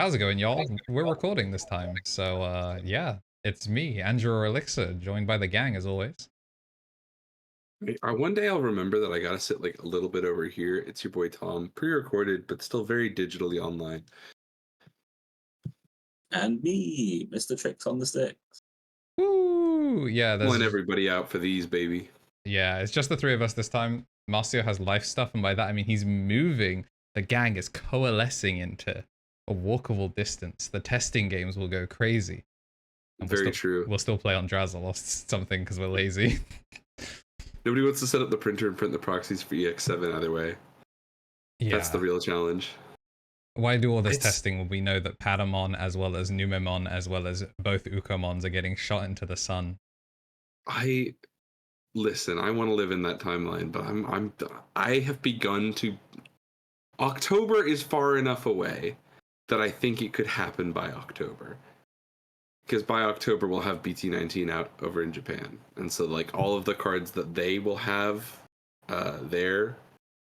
How's it going, y'all? We're recording this time, so yeah, it's me, KnTElixar, joined by the gang as always. One day I'll remember that I gotta sit like a little bit over here. It's your boy Tom, pre-recorded but still very digitally online. And me, Mr. Tricks on the Stick. Woo! Yeah, Pulling everybody out for these, baby. Yeah, it's just the three of us this time. Marcio has life stuff, and by that I mean he's moving. The gang is coalescing into a walkable distance. The testing games will go crazy. And Very true. We'll still play on Drazzle or something because we're lazy. Nobody wants to set up the printer and print the proxies for EX7 either way. Yeah. That's the real challenge. Why do all this testing when we know that Patamon as well as Numemon as well as both Ukomons are getting shot into the sun? Listen, I want to live in that timeline, but I have begun to. October is far enough away that I think it could happen by October. Because by October we'll have BT19 out over in Japan, and so like all of the cards that they will have there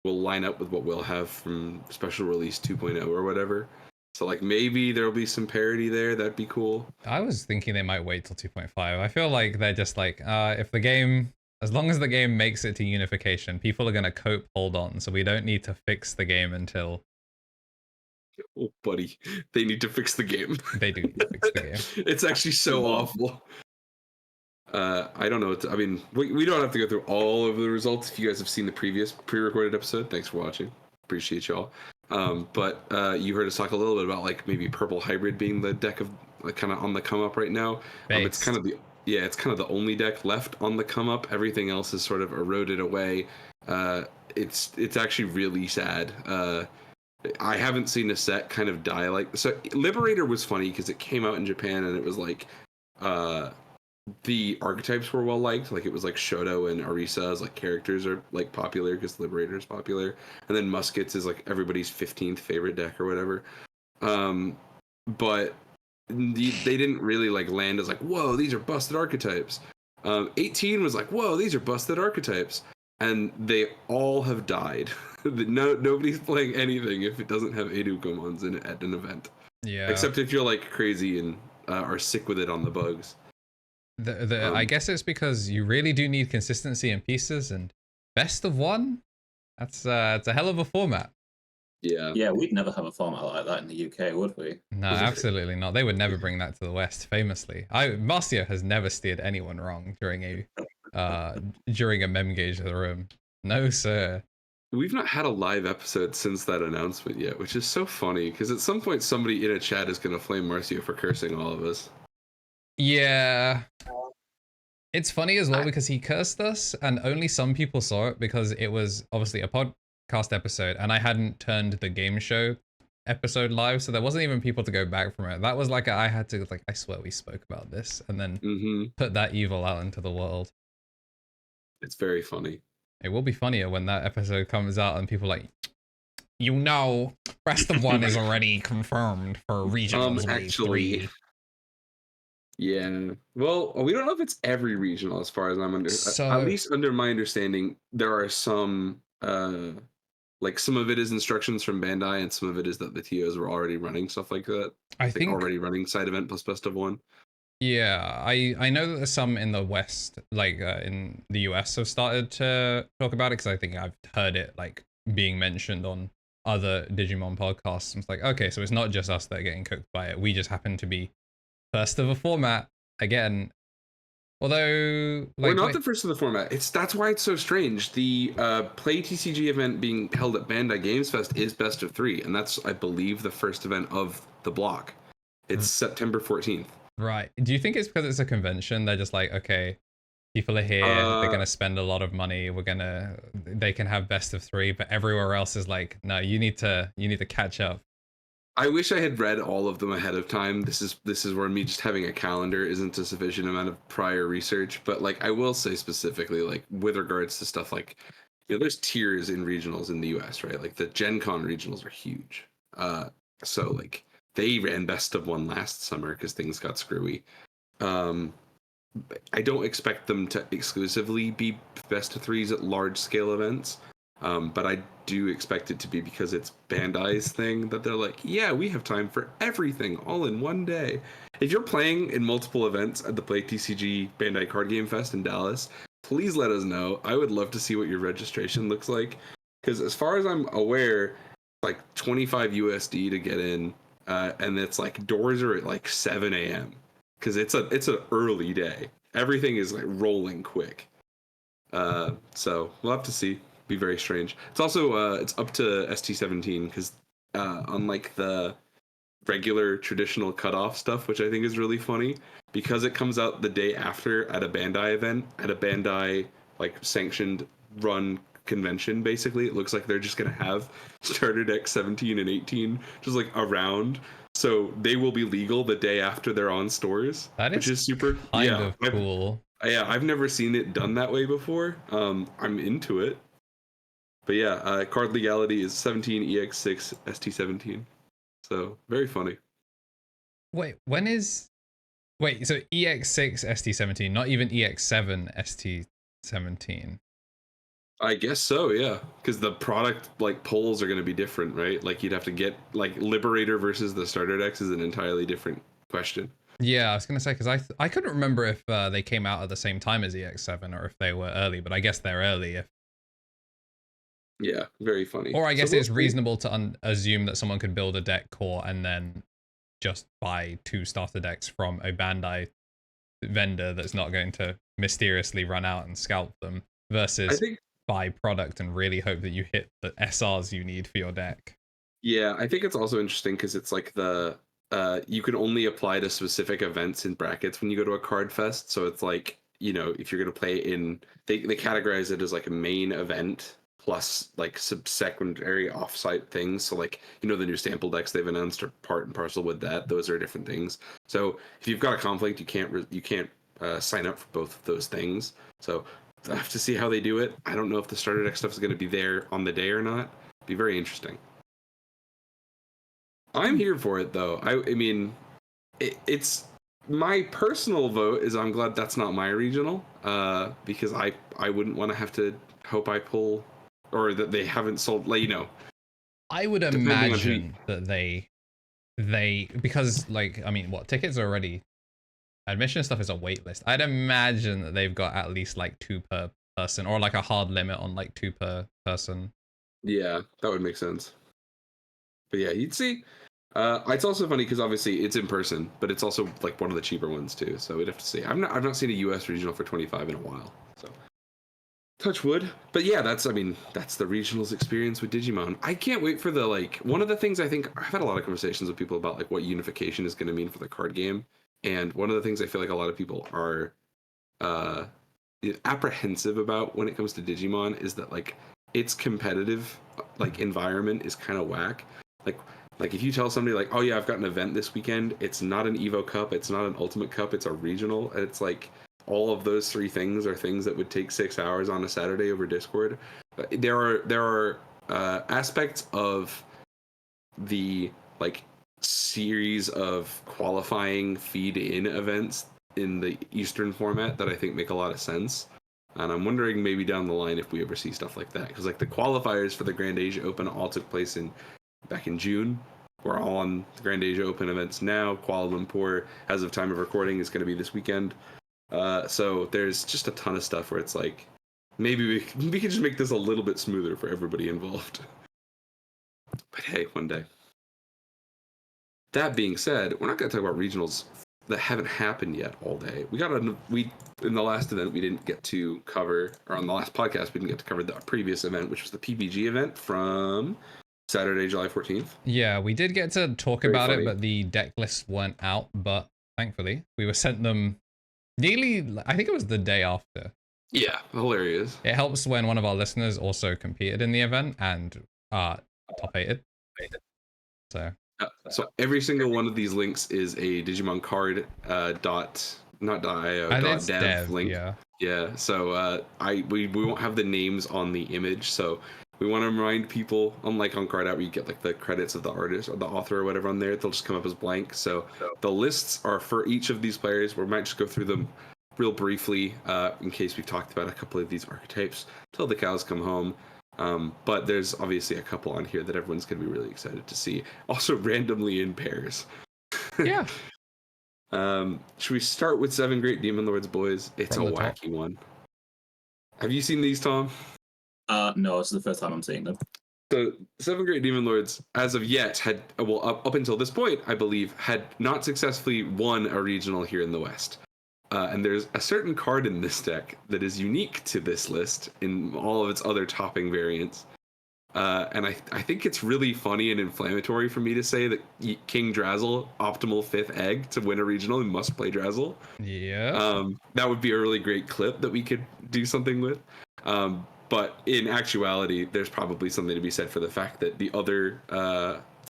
will line up with what we'll have from Special Release 2.0 or whatever. So like maybe there'll be some parity there. That'd be cool. I was thinking they might wait till 2.5. I feel like they're just like if the game, as long as the game makes it to unification, people are gonna hold on. So we don't need to fix the game until. Oh, buddy, they need to fix the game. They do fix the game. It's actually so awful. I don't know. I mean, we don't have to go through all of the results. If you guys have seen the previous pre-recorded episode, thanks for watching. Appreciate y'all. But you heard us talk a little bit about like maybe Purple Hybrid being the deck of like kind of on the come up right now. It's kind of it's kind of the only deck left on the come up. Everything else is sort of eroded away. It's actually really sad. I haven't seen a set kind of die like so. Liberator was funny because it came out in Japan and it was like the archetypes were well liked. Like it was like Shoto and Arisa as like characters are like popular because Liberator is popular, and then Muskets is like everybody's 15th favorite deck or whatever. But they didn't really like land as like, whoa, these are busted archetypes. 18 was like, whoa, these are busted archetypes, and they all have died. Nobody's playing anything if it doesn't have 8 Ukomons in it at an event. Yeah. Except if you're like crazy and are sick with it on the bugs. I guess it's because you really do need consistency in pieces, and best of one, it's a hell of a format. Yeah, we'd never have a format like that in the UK, would we? No, absolutely not. They would never bring that to the West, famously. Marcio has never steered anyone wrong during a mem gauge of the room. No, sir. We've not had a live episode since that announcement yet, which is so funny, because at some point somebody in a chat is going to flame Marcio for cursing all of us. Yeah. It's funny as well because he cursed us, and only some people saw it because it was obviously a podcast episode, and I hadn't turned the game show episode live, so there wasn't even people to go back from it. That was like I had to like, I swear we spoke about this, and then put that evil out into the world. It's very funny. It will be funnier when that episode comes out and people are like, Best of One is already confirmed for regionals wave 3. Yeah. Well, we don't know if it's every regional as far as I'm at least under my understanding, there are some like some of it is instructions from Bandai and some of it is that the TOs were already running stuff like that. I think already running side event plus best of one. Yeah, I know that there's some in the West, like in the US, have started to talk about it because I think I've heard it like being mentioned on other Digimon podcasts. It's like, okay, so it's not just us that are getting cooked by it. We just happen to be first of a format again. Although we're not the first of the format. That's why it's so strange. The Play TCG event being held at Bandai Games Fest is best of 3, and that's I believe the first event of the block. It's September 14th. Right. Do you think it's because it's a convention? They're just like, okay, people are here. They're gonna spend a lot of money. They can have best of 3, but everywhere else is like, no, you need to catch up. I wish I had read all of them ahead of time. This is where me just having a calendar isn't a sufficient amount of prior research. But like, I will say specifically, like with regards to stuff like, there's tiers in regionals in the US, right? Like the Gen Con regionals are huge. So like. They ran best of 1 last summer because things got screwy. I don't expect them to exclusively be best of 3s at large scale events. But I do expect it to be because it's Bandai's thing that they're like, yeah, we have time for everything all in one day. If you're playing in multiple events at the Play TCG Bandai Card Game Fest in Dallas, please let us know. I would love to see what your registration looks like. Because as far as I'm aware, like 25 USD to get in, and it's like doors are at like 7 a.m. because it's an early day. Everything is like rolling quick. So we'll have to see. Be very strange. It's also it's up to ST17 because unlike the regular traditional cutoff stuff, which I think is really funny, because it comes out the day after at a Bandai event, at a Bandai like sanctioned run convention, basically it looks like they're just gonna have starter deck 17 and 18 just like around, so they will be legal the day after they're on stores, which is super kind of cool. I've never seen it done that way before. I'm into it. But yeah, card legality is 17 EX6 ST17. So very funny. Wait, so EX6 ST17, not even EX7 ST17. I guess so, yeah. Because the product like polls are going to be different, right? Like you'd have to get like Liberator versus the starter decks is an entirely different question. Yeah, I was gonna say because I couldn't remember if they came out at the same time as EX7 or if they were early, but I guess they're early. Yeah, very funny. Or I guess it's reasonable to assume that someone could build a deck core and then just buy 2 starter decks from a Bandai vendor that's not going to mysteriously run out and scalp them, versus buy product and really hope that you hit the SRs you need for your deck. Yeah, I think it's also interesting because it's like you can only apply to specific events in brackets when you go to a card fest. So it's like, you know, if you're going to play in, they categorize it as like a main event plus like subsecondary offsite things. So like, you know, the new sample decks they've announced are part and parcel with that. Those are different things. So if you've got a conflict, you can't sign up for both of those things. So I have to see how they do it. I don't know if the starter deck stuff is going to be there on the day or not. Be very interesting. I'm here for it though. I mean, it's my personal vote is I'm glad that's not my regional, because I wouldn't want to have to hope I pull, or that they haven't sold, like, you know. I would imagine that they because like, I mean, what, tickets are already, admission stuff is a wait list. I'd imagine that they've got at least like 2 per person, or like a hard limit on like 2 per person. Yeah, that would make sense. But yeah, you'd see. It's also funny because obviously it's in person, but it's also like one of the cheaper ones too. So we'd have to see. I've not seen a US regional for 25 in a while. So touch wood. But yeah, that's the regionals experience with Digimon. I can't wait for the like, one of the things I think I've had a lot of conversations with people about like what unification is going to mean for the card game. And one of the things I feel like a lot of people are apprehensive about when it comes to Digimon is that like its competitive like environment is kind of whack. Like if you tell somebody like, oh yeah, I've got an event this weekend, it's not an Evo Cup, it's not an Ultimate Cup, it's a regional, and it's like all of those 3 things are things that would take 6 hours on a Saturday over Discord. There are aspects of the like series of qualifying feed-in events in the Eastern format that I think make a lot of sense. And I'm wondering maybe down the line if we ever see stuff like that, because like the qualifiers for the Grand Asia Open all took place back in June. We're all on the Grand Asia Open events now. Kuala Lumpur, as of time of recording, is going to be this weekend. So there's just a ton of stuff where it's like, maybe we could just make this a little bit smoother for everybody involved. But hey, one day. That being said, we're not going to talk about regionals that haven't happened yet all day. In the last event we didn't get to cover, or on the last podcast we didn't get to cover the previous event, which was the PPG event from Saturday, July 14th. Yeah, we did get to talk about it, but the deck lists weren't out. But thankfully, we were sent them nearly, I think it was the day after. Yeah, hilarious. It helps when one of our listeners also competed in the event and top 8'd. So every single one of these links is a Digimon card .dev link. Yeah. So we won't have the names on the image. So we want to remind people, unlike on Card Out where you get like the credits of the artist or the author or whatever on there, they'll just come up as blank. So the lists are for each of these players. We might just go through them real briefly in case we've talked about a couple of these archetypes till the cows come home. But there's obviously a couple on here that everyone's going to be really excited to see. Also randomly in pairs. Yeah. Should we start with 7 Great Demon Lords, boys? It's a wacky one. Have you seen these, Tom? No, this is the first time I'm seeing them. So 7 Great Demon Lords, as of yet, had, well, up until this point, I believe, had not successfully won a regional here in the West. And there's a certain card in this deck that is unique to this list in all of its other topping variants. And I think it's really funny and inflammatory for me to say that King Drazzle, optimal 5th egg to win a regional, and must play Drazzle. Yeah. That would be a really great clip that we could do something with. But in actuality, there's probably something to be said for the fact that the other,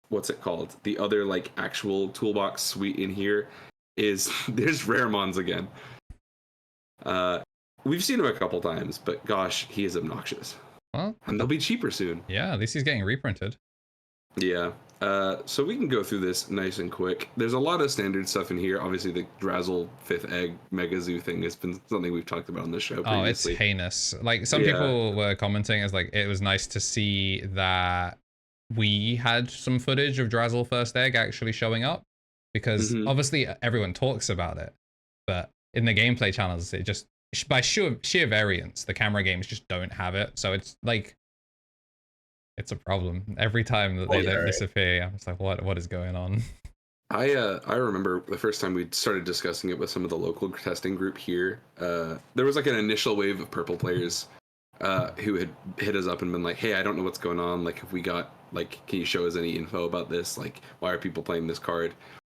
what's it called? The other, like, actual toolbox suite in here is, there's Raremons again. We've seen him a couple times, but gosh, he is obnoxious. Well, and they'll be cheaper soon. Yeah, at least he's getting reprinted. Yeah. So we can go through this nice and quick. There's a lot of standard stuff in here. Obviously, the Drazzle 5th egg Mega Zoo thing has been something we've talked about on this show previously. Oh, it's heinous. Like, some people were commenting as, like, it was nice to see that we had some footage of Drazzle 1st egg actually showing up. Because obviously everyone talks about it. But in the gameplay channels, it just, by sheer variance, the camera games just don't have it. So it's like, it's a problem. Every time that they don't disappear, I'm just like, what is going on? I remember the first time we started discussing it with some of the local testing group here. There was like an initial wave of purple players who had hit us up and been like, hey, I don't know what's going on. Like, have we got, like, can you show us any info about this? Like, why are people playing this card?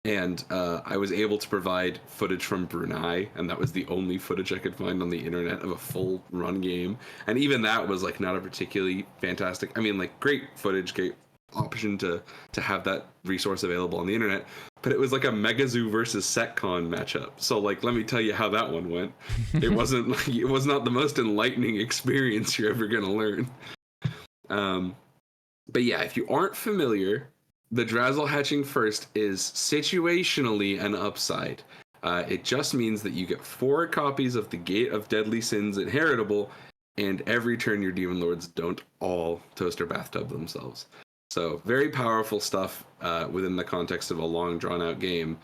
And I was able to provide footage from Brunei, and that was the only footage I could find on the internet of a full run game. And even that was, like, not a particularly fantastic, I mean, like, great footage, great option to have that resource available on the internet. But it was like a Megazoo versus Setcon matchup. So, like, let me tell you how that one went. It wasn't, like, it was not the most enlightening experience you're ever gonna learn. But yeah, if you aren't familiar, the Drazzle hatching first is situationally an upside. It just means that you get 4 copies of the Gate of Deadly Sins inheritable, and every turn your Demon Lords don't all toaster bathtub themselves. So very powerful stuff within the context of a long drawn-out game.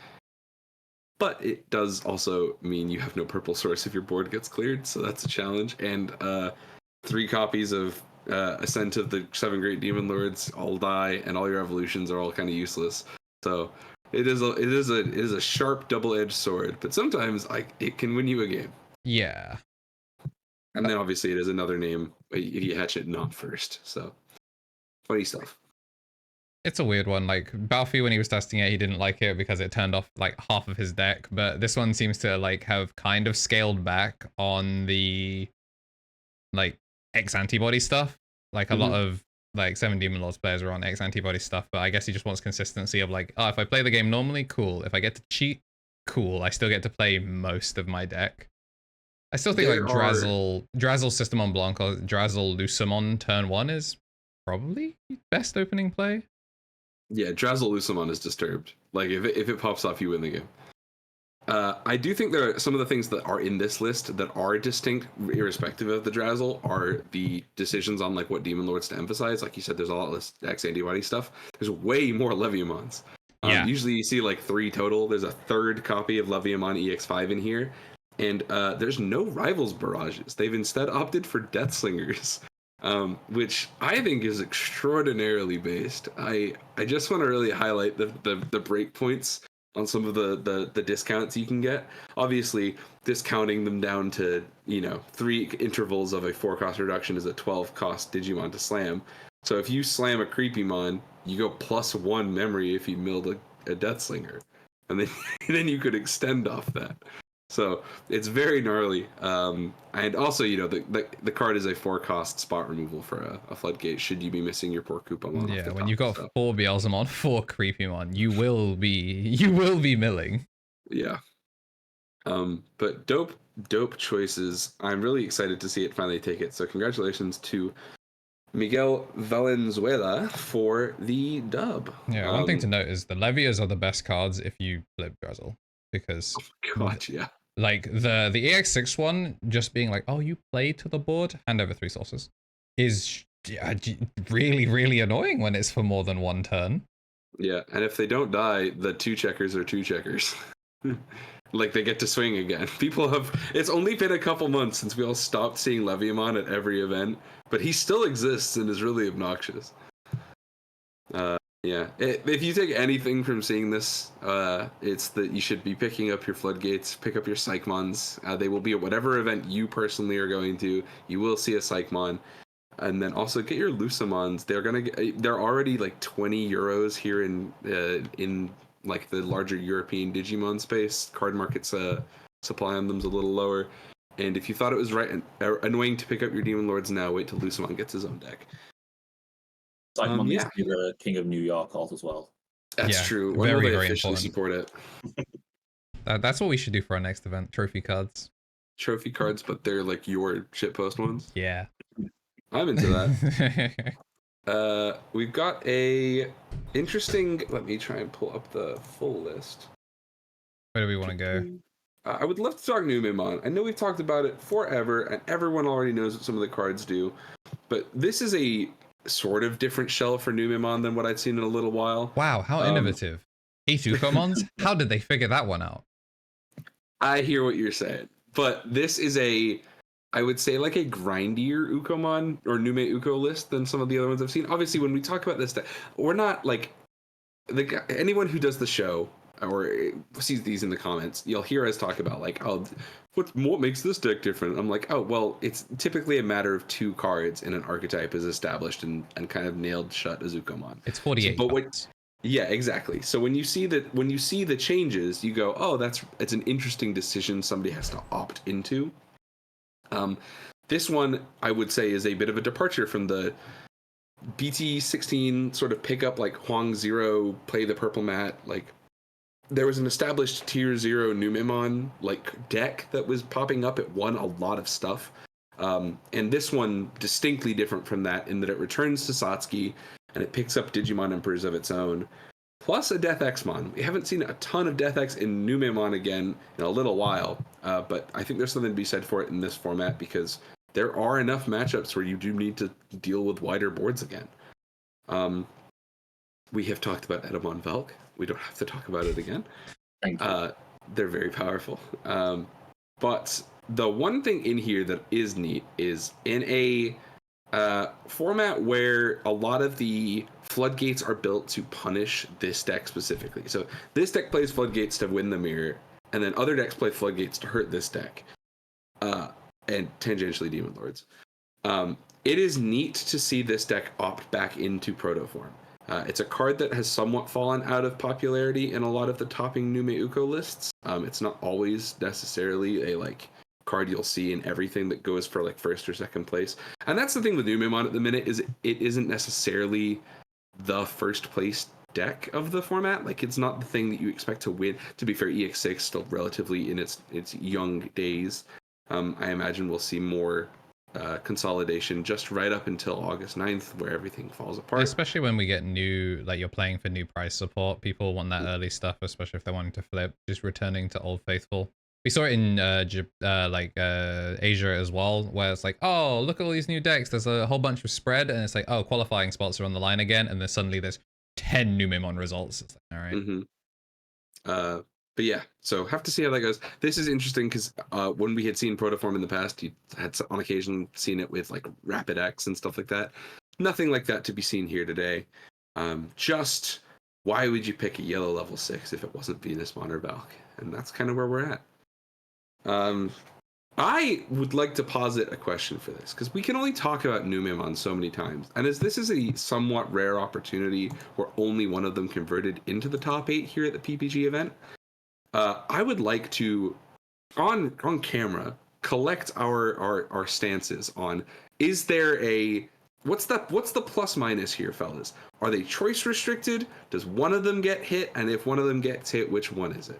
But it does also mean you have no purple source if your board gets cleared, so that's a challenge. And 3 copies of Ascent of the 7 Great Demon Lords all die, and all your evolutions are all kind of useless. So it is a sharp double-edged sword, but sometimes it can win you a game. Yeah. And then obviously it is another name if you hatch it not first. So funny stuff. It's a weird one. Like, Balfi, when he was testing it, he didn't like it because it turned off like half of his deck. But this one seems to like have kind of scaled back on the like X antibody stuff. Like a lot of like 7 Demon Lords players are on X antibody stuff, but I guess he just wants consistency of like, oh, if I play the game normally, cool. If I get to cheat, cool. I still get to play most of my deck. I still think Drazzle System on Blanc or Drazzle Lucamon turn 1 is probably best opening play. Yeah, Drazzle Lucamon is disturbed. Like, if it pops off, you win the game. I do think there are some of the things that are in this list that are distinct, irrespective of the Drazzle, are the decisions on like what Demon Lords to emphasize. Like you said, there's a lot less X antibody stuff. There's way more Leviamons. Usually you see like 3 total. There's a 3rd copy of Leviamon EX5 in here. And there's no Rivals Barrages. They've instead opted for Deathslingers, which I think is extraordinarily based. I just want to really highlight the breakpoints on some of the discounts you can get. Obviously, discounting them down to, 3 intervals of a 4-cost reduction is a 12-cost Digimon to slam. So if you slam a Creepymon, you go +1 memory if you milled a Deathslinger. And then you could extend off that. So it's very gnarly. And also, the card is a 4-cost spot removal for a floodgate should you be missing your poor Coupamon. Yeah, when you've got 4 Beelzemon, 4 Creepymon, you will be milling. Yeah. But dope choices. I'm really excited to see it finally take it. So congratulations to Miguel Valenzuela for the dub. Yeah, one thing to note is the Levias are the best cards if you flip Drazzle. Because God, yeah. Like the EX6 one just being like, oh, you play to the board, hand over 3 sources, is really, really annoying when it's for more than one turn. Yeah, and if they don't die, the 2 checkers are 2 checkers. Like they get to swing again. People have. It's only been a couple months since we all stopped seeing Leviamon at every event, but he still exists and is really obnoxious. Yeah, if you take anything from seeing this, it's that you should be picking up your floodgates, pick up your Psychmons. They will be at whatever event you personally are going to. You will see a Psychmon, and then also get your Lucamons. They're already like 20 euros here in like the larger European Digimon space. Card markets supply on them's a little lower. And if you thought it was annoying to pick up your Demon Lords now, wait till Lucamon gets his own deck. Psychmon needs to be the King of New York alt as well. That's true. When will they officially support it? That's what we should do for our next event. Trophy cards. Trophy cards, but they're like your shitpost ones? Yeah. I'm into that. We've got a interesting... Let me try and pull up the full list. Where do we want to go? I would love to talk Numemon. I know we've talked about it forever, and everyone already knows what some of the cards do. But this is a sort of different shell for Numemon than what I'd seen in a little while. Wow, how innovative. 8 Ukomons? How did they figure that one out? I hear what you're saying. But this is I would say like a grindier Ukomon or Nume Uko list than some of the other ones I've seen. Obviously, when we talk about this, we're not like... anyone who does the show or sees these in the comments, you'll hear us talk about like, oh, what makes this deck different? I'm like, oh, well, it's typically a matter of 2 cards and an archetype is established and kind of nailed shut as Ukomon. It's 48 cards. Yeah, exactly. So when you see the changes, you go, oh, it's an interesting decision somebody has to opt into. This one, I would say, is a bit of a departure from the BT16 sort of pickup, like Huang Zero, play the purple mat, like there was an established tier 0 Numemon like deck that was popping up. It won a lot of stuff. And this one distinctly different from that in that it returns to Satsuki and it picks up Digimon Emperors of its own, plus a Death Exmon. We haven't seen a ton of Death X in Numemon again in a little while, but I think there's something to be said for it in this format because there are enough matchups where you do need to deal with wider boards again. We have talked about Edamon Velk. We don't have to talk about it again. Thank you. They're very powerful. But the one thing in here that is neat is in a format where a lot of the floodgates are built to punish this deck specifically. So this deck plays floodgates to win the mirror, and then other decks play floodgates to hurt this deck, and tangentially Demon Lords. It is neat to see this deck opt back into proto form. It's a card that has somewhat fallen out of popularity in a lot of the topping Nume Uko lists. It's not always necessarily a card you'll see in everything that goes for first or second place. And that's the thing with Numemon at the minute, is it isn't necessarily the first place deck of the format. It's not the thing that you expect to win. To be fair, EX6 still relatively in its young days. I imagine we'll see more consolidation just right up until August 9th, where everything falls apart. Especially when we get new, you're playing for new price support. People want that early stuff, especially if they're wanting to flip, just returning to Old Faithful. We saw it in Asia as well, where it's oh, look at all these new decks. There's a whole bunch of spread, and it's oh, qualifying spots are on the line again, and then suddenly there's 10 Numemon results. It's all right. Mm-hmm. But yeah, so have to see how that goes. This is interesting because when we had seen Protoform in the past, you had on occasion seen it with Rapid X and stuff like that. Nothing like that to be seen here today. Just why would you pick a yellow level 6 if it wasn't Venusmon or Valk? And that's kind of where we're at. I would like to posit a question for this, because we can only talk about Numemon so many times, and as this is a somewhat rare opportunity where only one of them converted into the top 8 here at the PPG event, I would like to, on camera, collect our stances on, is there a, what's the plus minus here, fellas? Are they choice restricted? Does one of them get hit? And if one of them gets hit, which one is it?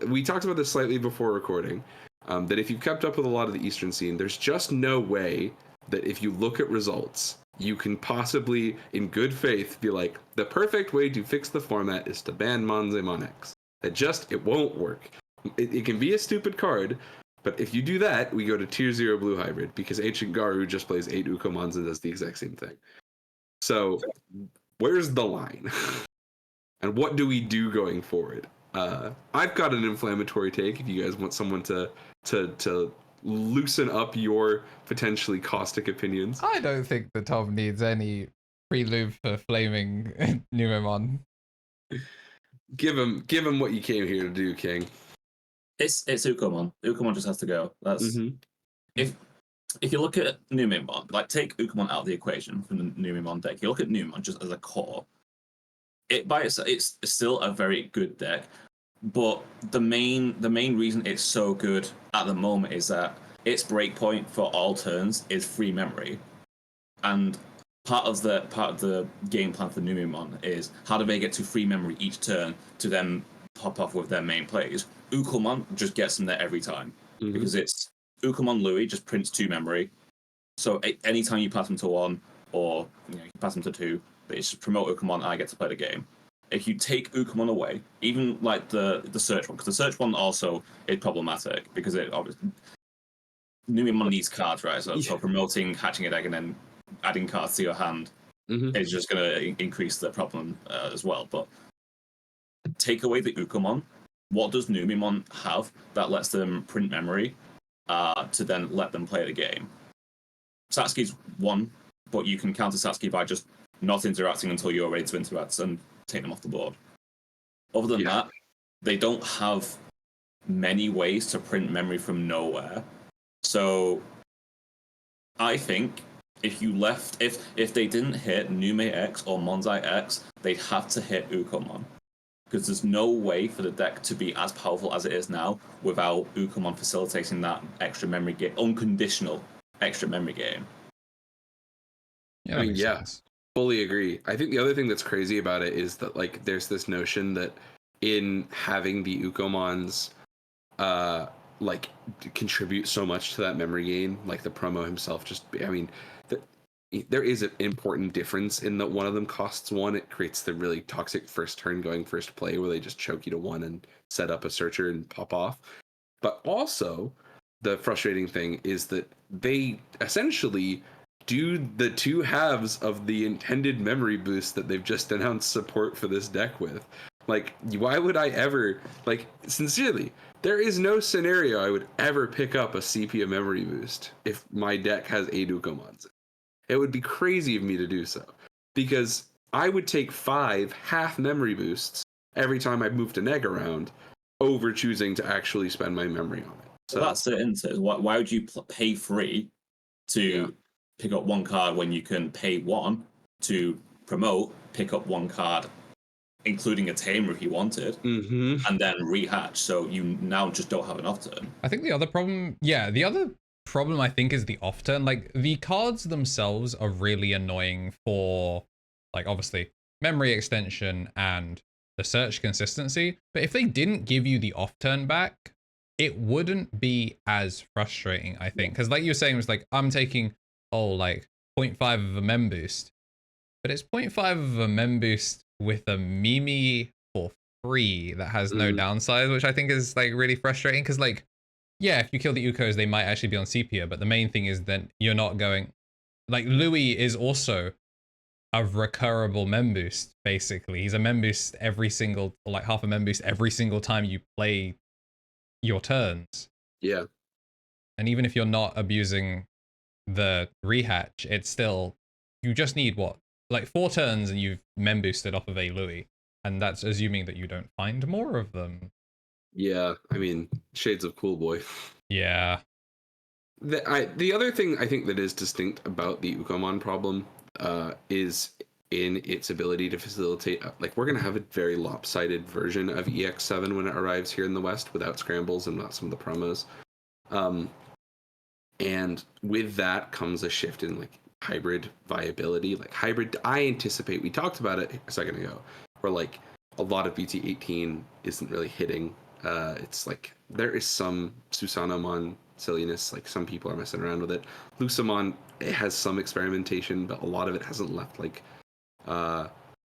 We talked about this slightly before recording, that if you've kept up with a lot of the Eastern scene, there's just no way that if you look at results, you can possibly, in good faith, be the perfect way to fix the format is to ban Monzemon X. It won't work. It can be a stupid card, But if you do that, we go to Tier 0 Blue Hybrid, because Ancient Garu just plays 8 Ukomons and does the exact same thing. So, where's the line? And what do we do going forward? I've got an inflammatory take if you guys want someone to loosen up your potentially caustic opinions. I don't think the Tom needs any prelude for flaming Numemon. Give him what you came here to do, King. It's Ukomon. Ukomon just has to go. That's if you look at Numemon, like take Ukomon out of the equation from the Numemon deck. You look at Numemon just as a core. It's still a very good deck, but the main reason it's so good at the moment is that its breakpoint for all turns is free memory, and part of the game plan for Numemon is how do they get to free memory each turn to then pop off with their main plays. Ukomon just gets them there every time because it's Ukomon Louis just prints 2 memory, so anytime you pass them to 1 or you pass them to 2, they just promote Ukomon and I get to play the game. If you take Ukomon away, even like the search one, because the search one also is problematic because it obviously Numemon needs cards, right? So promoting hatching an egg and then adding cards to your hand is just going to increase the problem as well. But take away the Ukomon, what does Numemon have that lets them print memory to then let them play the game? Satsuki's 1, but you can counter Satsuki by just not interacting until you're ready to interact and take them off the board. Other than that, they don't have many ways to print memory from nowhere. So I think if they didn't hit Nume X or Monzai X, they'd have to hit Ukomon. Because there's no way for the deck to be as powerful as it is now without Ukomon facilitating that extra memory game, unconditional extra memory game. Yeah, I mean, fully agree. I think the other thing that's crazy about it is that like there's this notion that in having the Ukomons like contribute so much to that memory gain, like the promo himself there is an important difference in that one of them costs 1. It creates the really toxic first turn going first play where they just choke you to 1 and set up a searcher and pop off. But also the frustrating thing is that they essentially do the 2 halves of the intended memory boost that they've just announced support for this deck with. Like, why would I ever, like, sincerely, there is no scenario I would ever pick up a Sepia memory boost if my deck has 8 Ukomons. It would be crazy of me to do so, because I would take 5 half memory boosts every time I moved an egg around over choosing to actually spend my memory on it. So that's it, isn't it? Why would you pay 3 to pick up 1 card when you can pay 1 to promote, pick up 1 card, including a tamer if you wanted, and then rehatch, so you now just don't have an off turn. I think the other problem I think is the off turn. Like, the cards themselves are really annoying for, like, obviously memory extension and the search consistency, but if they didn't give you the off turn back, it wouldn't be as frustrating, I think, because like you were saying, it was like, I'm taking like 0.5 of a mem boost, but it's 0.5 of a mem boost with a Mimi for free that has no downside, which I think is like really frustrating, because like, yeah, if you kill the Ukos, they might actually be on Sepia, but the main thing is that you're not going, like, Louis is also a recurrable mem boost, basically. He's a mem boost every single, or like half a mem boost every single time you play your turns. Yeah. And even if you're not abusing the rehatch, it's still, you just need what, like 4 turns and you've mem boosted off of a Louis, and that's assuming that you don't find more of them. Yeah, I mean, shades of Cool Boy. Yeah. The other thing I think that is distinct about the Ukomon problem is in its ability to facilitate, like, we're going to have a very lopsided version of EX7 when it arrives here in the West without scrambles and not some of the promos. And with that comes a shift in, like, hybrid viability. Like, hybrid, I anticipate, we talked about it a second ago, where, like, a lot of BT18 isn't really hitting. It's like, there is some Susanomon silliness, like, some people are messing around with it. Lucamon, it has some experimentation, but a lot of it hasn't left, like,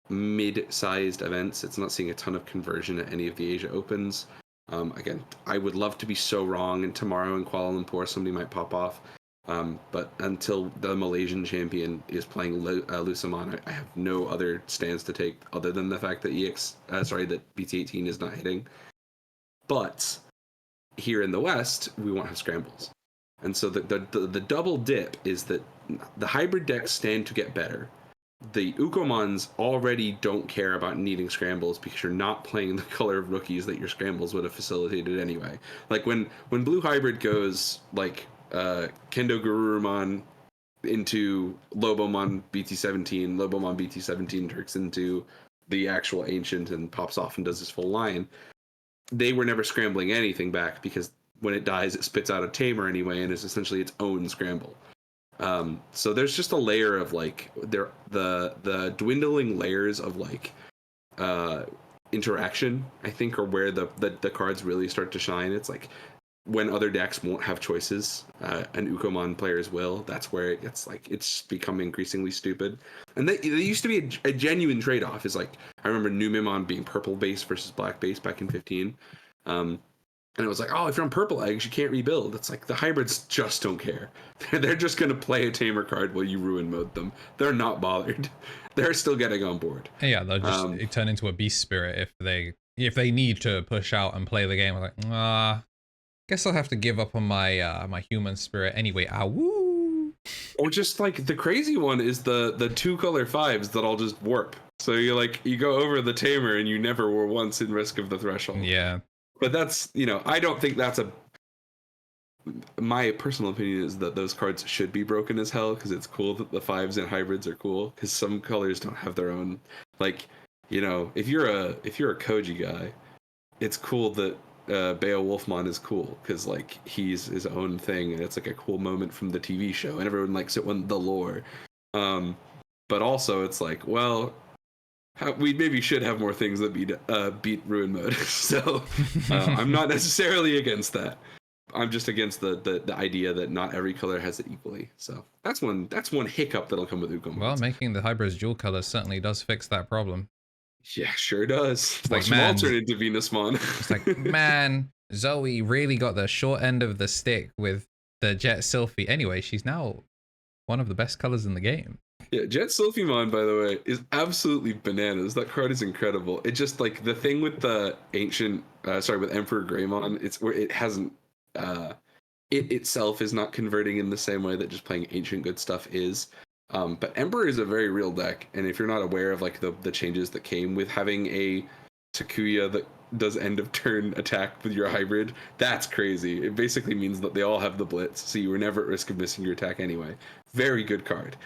mid-sized events. It's not seeing a ton of conversion at any of the Asia Opens. Again, I would love to be so wrong, and tomorrow in Kuala Lumpur somebody might pop off. But until the Malaysian champion is playing Lusamon, I have no other stance to take other than the fact that that BT18 is not hitting. But here in the West, we won't have scrambles. And so the double dip is that the hybrid decks stand to get better. The Ukomons already don't care about needing scrambles because you're not playing the color of rookies that your scrambles would have facilitated anyway. Like when blue hybrid goes like Kendo Garurumon into Lobomon BT17, Lobomon BT17 turns into the actual ancient and pops off and does his full line. They were never scrambling anything back because when it dies, it spits out a tamer anyway and is essentially its own scramble. So there's just a layer of like the dwindling layers of like interaction, I think, are where the cards really start to shine. It's like when other decks won't have choices, and Ukomon players will. That's where it gets like it's become increasingly stupid. And they used to be a genuine trade-off. Is like I remember Numemon being purple base versus black base back in 15. And it was like, oh, if you're on purple eggs, you can't rebuild. It's like the hybrids just don't care. They're just going to play a tamer card while you ruin mode them. They're not bothered. They're still getting on board. Yeah, they'll just turn into a beast spirit if they need to push out and play the game. Like, guess I'll have to give up on my my human spirit anyway. Woo! Or just like the crazy one is the 2-color 5s that all just warp. So you go over the tamer and you never were once in risk of the threshold. Yeah. But that's, I don't think that's my personal opinion is that those cards should be broken as hell because it's cool that the 5s and hybrids are cool because some colors don't have their own. Like, if you're a Koji guy, it's cool that Beowulfmon is cool because like he's his own thing and it's like a cool moment from the TV show and everyone likes it when the lore. But also it's like, well, we maybe should have more things that beat Ruin Mode. So I'm not necessarily against that. I'm just against the idea that not every color has it equally. So that's one hiccup that'll come with Ukomon. Well, making the hybrids dual color certainly does fix that problem. Yeah, sure does. It's like small turn into Venusmon. It's like, man, Zoe really got the short end of the stick with the Jet Sylphie. Anyway, she's now one of the best colors in the game. Yeah, Jet Sylphimon, by the way, is absolutely bananas. That card is incredible. It just like the thing with the ancient, with Emperor Greymon, it's where it hasn't, it itself is not converting in the same way that just playing ancient good stuff is. But Emperor is a very real deck, and if you're not aware of like the changes that came with having a Takuya that does end of turn attack with your hybrid, that's crazy. It basically means that they all have the blitz, so you were never at risk of missing your attack anyway. Very good card.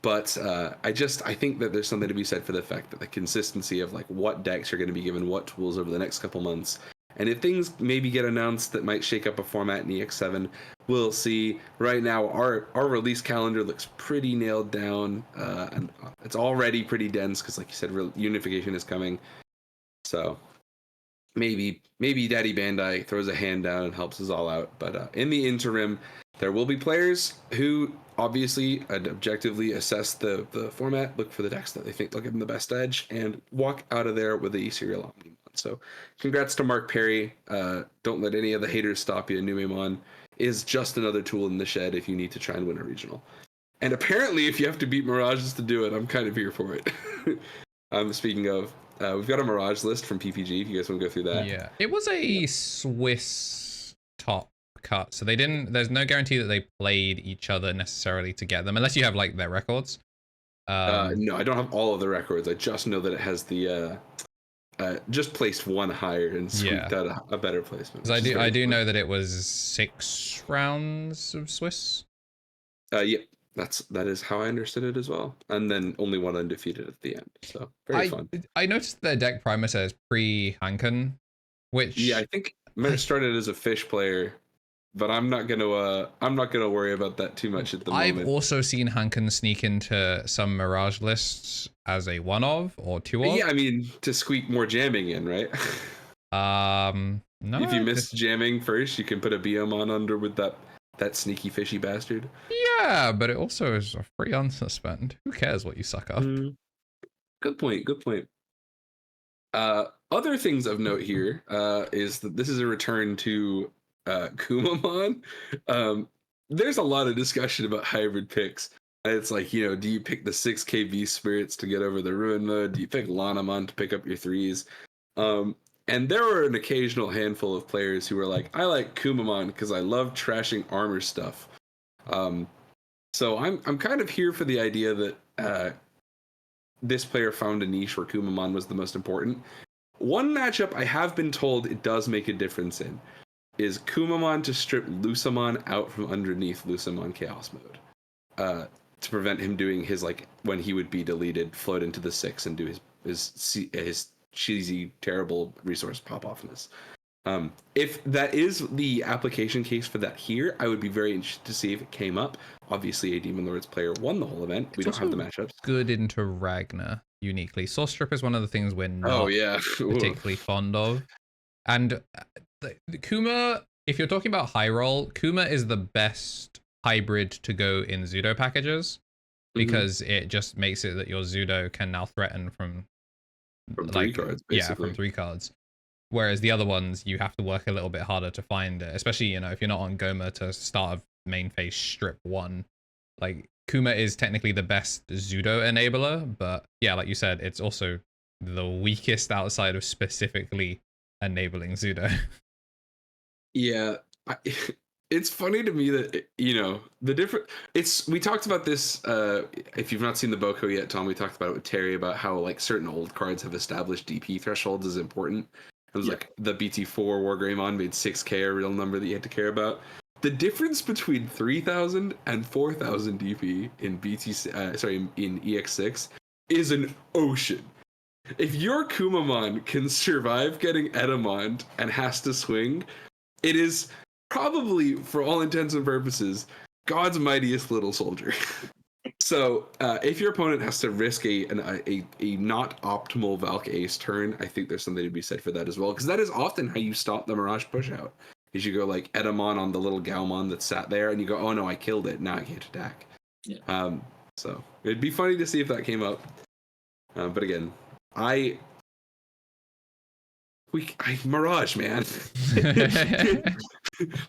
But I think that there's something to be said for the fact that the consistency of like what decks are going to be given what tools over the next couple months, and if things maybe get announced that might shake up a format in EX7, we'll see. Right now, our release calendar looks pretty nailed down, and it's already pretty dense because, like you said, unification is coming. So maybe Daddy Bandai throws a hand down and helps us all out. But in the interim, there will be players who obviously and objectively assess the format, look for the decks that they think they'll give them the best edge, and walk out of there with a serial Omnimon. So congrats to Mark Perry. Don't let any of the haters stop you. Numemon is just another tool in the shed if you need to try and win a regional. And apparently if you have to beat Mirages to do it, I'm kind of here for it. Speaking of, we've got a Mirage list from PPG if you guys want to go through that. Yeah, it was a Swiss top cut, so there's no guarantee that they played each other necessarily to get them, unless you have like their records. No, I don't have all of the records. I just know that it has the just placed one higher and squeaked out a better placement. I do know that it was 6 rounds of Swiss. Yeah, that is how I understood it as well, and then only one undefeated at the end. So very fun. I noticed the deck primer says pre-Hanken, which I think might have started as a fish player. But I'm not gonna worry about that too much at the moment. I've also seen Hanken sneak into some Mirage lists as a one of or two of. Yeah, I mean to squeak more jamming in, right? No. If you miss jamming first, you can put a Biomon under with that sneaky fishy bastard. Yeah, but it also is a free unsuspend. Who cares what you suck up? Good point. Other things of note here is that this is a return to Kumamon. There's a lot of discussion about hybrid picks. It's like, you know, do you pick the 6 KB spirits to get over the ruin mode? Do you pick Lanamon to pick up your 3s? And there were an occasional handful of players who were like, I like Kumamon because I love trashing armor stuff. So I'm kind of here for the idea that this player found a niche where Kumamon was the most important. One matchup I have been told it does make a difference in is Kumamon to strip Lusamon out from underneath Lusamon Chaos Mode. To prevent him doing his, like, when he would be deleted, float into the 6 and do his cheesy, terrible resource pop-offness. If that is the application case for that here, I would be very interested to see if it came up. Obviously, a Demon Lords player won the whole event. We don't have the matchups. Good into Ragnar, uniquely. Source Strip is one of the things we're not particularly fond of. And the Kuma, if you're talking about high roll, Kuma is the best hybrid to go in Zudo packages because it just makes it that your Zudo can now threaten from 3 cards, basically. Yeah, from 3 cards. Whereas the other ones, you have to work a little bit harder to find it, especially, you know, if you're not on Goma to start a main phase strip 1. Like, Kuma is technically the best Zudo enabler, but yeah, like you said, it's also the weakest outside of specifically enabling Zudo. Yeah, it's funny to me that, you know, we talked about this, if you've not seen the Boko yet, Tom, we talked about it with Terry about how, like, certain old cards have established DP thresholds as important. It was like the BT4 Wargreymon made 6k a real number that you had to care about. The difference between 3,000 and 4,000 DP in in EX6 is an ocean. If your Kumamon can survive getting Edamon and has to swing, it is probably, for all intents and purposes, God's mightiest little soldier. So if your opponent has to risk a not optimal Valk Ace turn, I think there's something to be said for that as well, because that is often how you stop the Mirage push out. Is you go like Edamon on the little Gaomon that sat there, and you go, oh no, I killed it, now I can't attack. Yeah. So it'd be funny to see if that came up. But again, Mirage, man.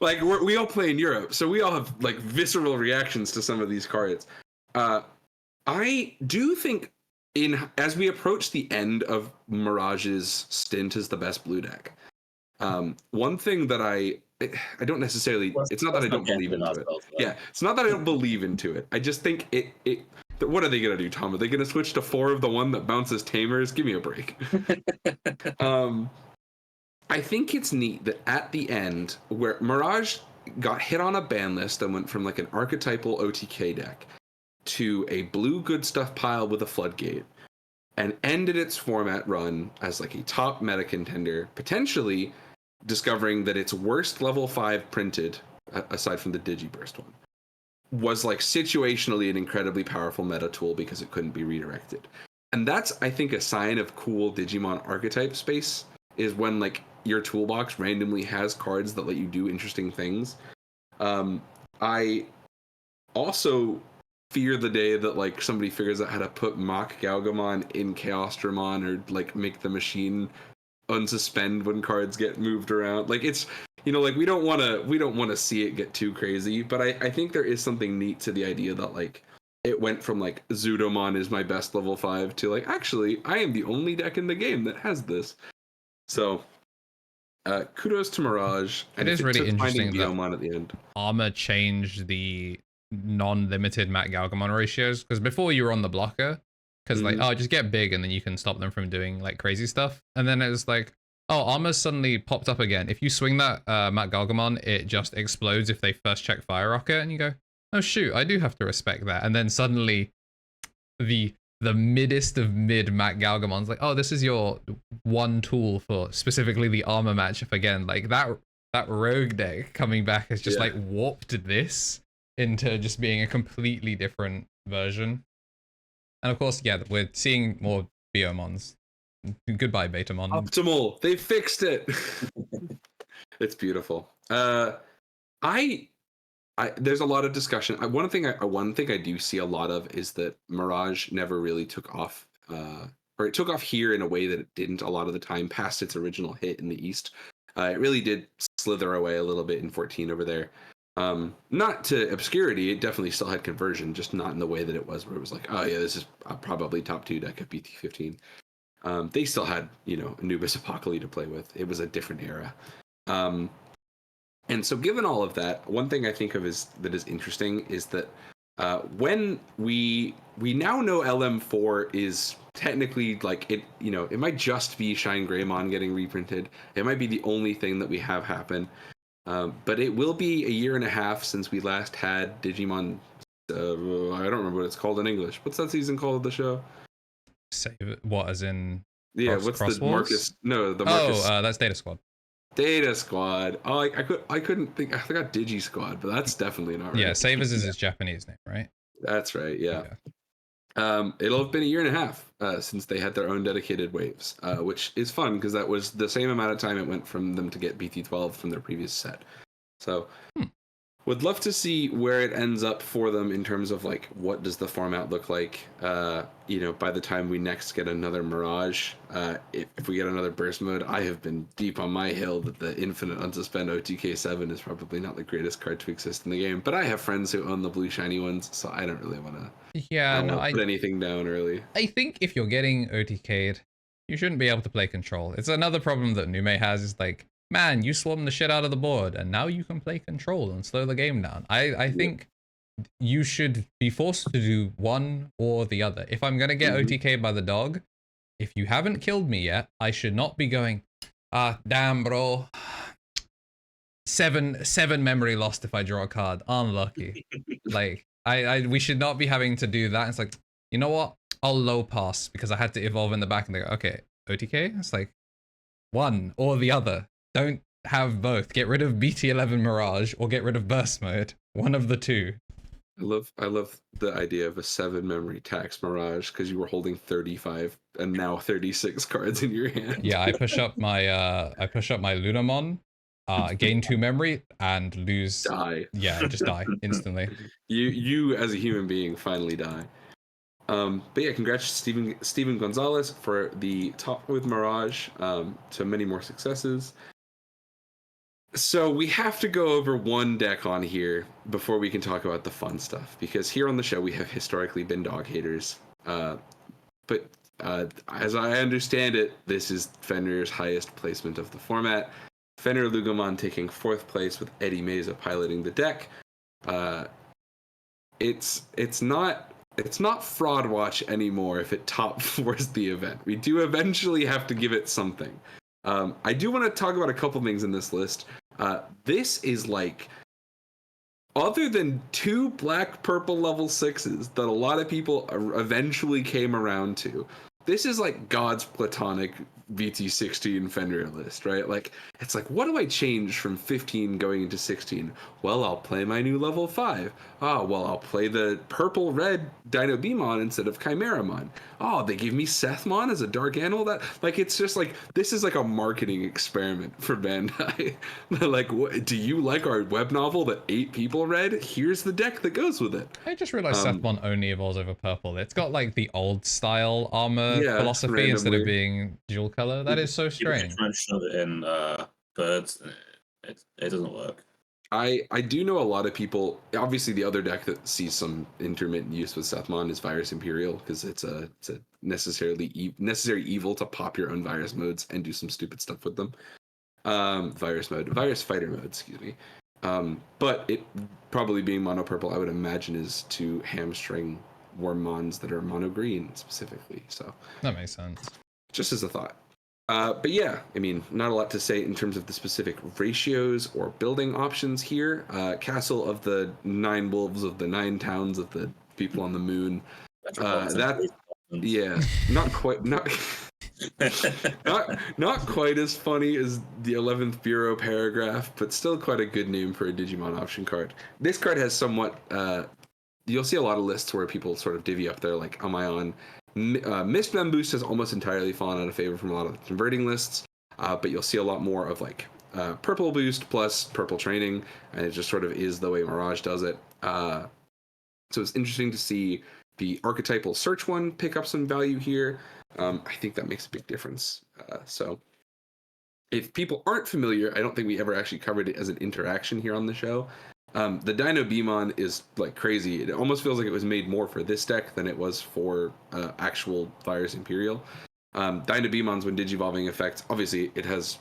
Like, we all play in Europe, so we all have, like, visceral reactions to some of these cards. I do think as we approach the end of Mirage's stint as the best blue deck, one thing that I don't necessarily, it's not that I don't believe into it. Yeah, it's not that I don't believe into it. I just think what are they going to do, Tom? Are they going to switch to 4 of the one that bounces Tamers? Give me a break. I think it's neat that at the end, where Mirage got hit on a ban list and went from, like, an archetypal OTK deck to a blue good stuff pile with a floodgate, and ended its format run as, like, a top meta contender, potentially discovering that its worst level 5 printed, aside from the Digiburst one, was, like, situationally an incredibly powerful meta tool because it couldn't be redirected. And that's, I think, a sign of cool Digimon archetype space, is when, like, your toolbox randomly has cards that let you do interesting things. I also fear the day that, like, somebody figures out how to put Mach Galgamon in Chaos Dramon, or, like, make the machine unsuspend when cards get moved around. Like, it's, you know, like, we don't want to see it get too crazy, but I think there is something neat to the idea that, like, it went from, like, Zudomon is my best level 5 to, like, actually I am the only deck in the game that has this. So kudos to Mirage. It is really interesting that at the end. Armor changed the non-limited Mat Galgamon ratios, because before you were on the blocker, because like, oh, just get big and then you can stop them from doing, like, crazy stuff. And then it was like, oh, Armor suddenly popped up again. If you swing that Mat Galgamon, it just explodes if they first check Fire Rocket, and you go, oh shoot, I do have to respect that. And then suddenly the middest of mid Mat Galgamon's like, oh, this is your one tool for specifically the armor matchup again. Like, that rogue deck coming back has just like warped this into just being a completely different version. And of course, yeah, we're seeing more Biomons. Goodbye, Betamon. Optimal. They fixed it. It's beautiful. There's a lot of discussion. One thing I do see a lot of is that Mirage never really took off or it took off here in a way that it didn't a lot of the time past its original hit in the East. It really did slither away a little bit in 14 over there. Not to obscurity, it definitely still had conversion, just not in the way that it was, where it was like, oh yeah, this is probably top 2 deck of BT15. They still had, Anubis Apocalypse to play with. It was a different era. And so given all of that, one thing I think of that is interesting is that when we now know LM4 is technically like it, it might just be Shine Greymon getting reprinted. It might be the only thing that we have happen. But it will be a year and a half since we last had Digimon. I don't remember what it's called in English. What's that season called of the show? Save it. What, as in? Yeah, what's the Marcus? No, the Marcus. Oh, that's Data Squad. Data Squad. Oh, I couldn't think. I forgot Digi Squad, but that's definitely not right. Yeah, Savers is his Japanese name, right? That's right. Yeah. It'll have been a year and a half since they had their own dedicated waves, which is fun because that was the same amount of time it went from them to get BT12 from their previous set. So would love to see where it ends up for them in terms of like what does the format look like by the time we next get another Mirage. If we get another burst mode, I have been deep on my hill that the Infinite Unsuspend OTK7 is probably not the greatest card to exist in the game, but I have friends who own the blue shiny ones, so I don't really want to put anything down early. I think if you're getting OTK'd, you shouldn't be able to play Control. It's another problem that Nume has, is like, man, you swarm the shit out of the board, and now you can play Control and slow the game down. I think you should be forced to do one or the other. If I'm going to get OTK'd by the dog, if you haven't killed me yet, I should not be going, damn, bro. Seven memory lost if I draw a card. Unlucky. Like, we should not be having to do that. It's like, you know what? I'll low pass because I had to evolve in the back and they go, okay, OTK? It's like one or the other. Don't have both. Get rid of BT11 Mirage or get rid of Burst Mode. One of the two. I love the idea of a 7 memory tax Mirage because you were holding 35 and now 36 cards in your hand. Yeah, I push up my Lunamon, gain 2 memory and lose. Die. Yeah, just die instantly. You as a human being finally die. But yeah, congrats to Steven Gonzalez for the top with Mirage, to many more successes. So we have to go over one deck on here before we can talk about the fun stuff, because here on the show we have historically been dog haters. But as I understand it, this is Fenrir's highest placement of the format. Fenrir Lugomon taking 4th place with Eddie Meza piloting the deck. It's not Fraud Watch anymore if it top 4s the event. We do eventually have to give it something. I do want to talk about a couple things in this list. This is like, other than 2 black-purple level 6s that a lot of people eventually came around to, this is like God's platonic VT16 Fenrir list, right? Like, it's like, what do I change from 15 going into 16? Well, I'll play my new level 5. Oh, well, I'll play the purple-red Dino Beamon instead of Chimeramon. Oh, they give me Sethmon as a dark animal? That, like, it's just like, this is like a marketing experiment for Bandai. Like, what, do you like our web novel that 8 people read? Here's the deck that goes with it. I just realized Sethmon only evolves over purple. It's got like the old style armor philosophy randomly, instead of being dual color. That is so strange. Trying to shove it in birds, it doesn't work. I do know a lot of people. Obviously, the other deck that sees some intermittent use with Sethmon is Virus Imperial, because it's a necessary evil to pop your own virus modes and do some stupid stuff with them. Virus fighter mode, excuse me. But it probably being mono purple, I would imagine, is to hamstring Wormmons that are mono green specifically. So that makes sense. Just as a thought. But yeah, I mean, not a lot to say in terms of the specific ratios or building options here. Castle of the 9 wolves of the 9 towns of the people on the moon. Not quite as funny as the 11th Bureau paragraph, but still quite a good name for a Digimon option card. This card has somewhat, you'll see a lot of lists where people sort of divvy up their, like, am I on? Mistmem Boost has almost entirely fallen out of favor from a lot of the converting lists, but you'll see a lot more of like purple boost plus purple training, and it just sort of is the way Mirage does it. So it's interesting to see the archetypal search one pick up some value here. I think that makes a big difference. So if people aren't familiar, I don't think we ever actually covered it as an interaction here on the show. The Dino Beamon is like crazy. It almost feels like it was made more for this deck than it was for actual Virus Imperial. Dino Beamon's when digivolving effect, obviously it has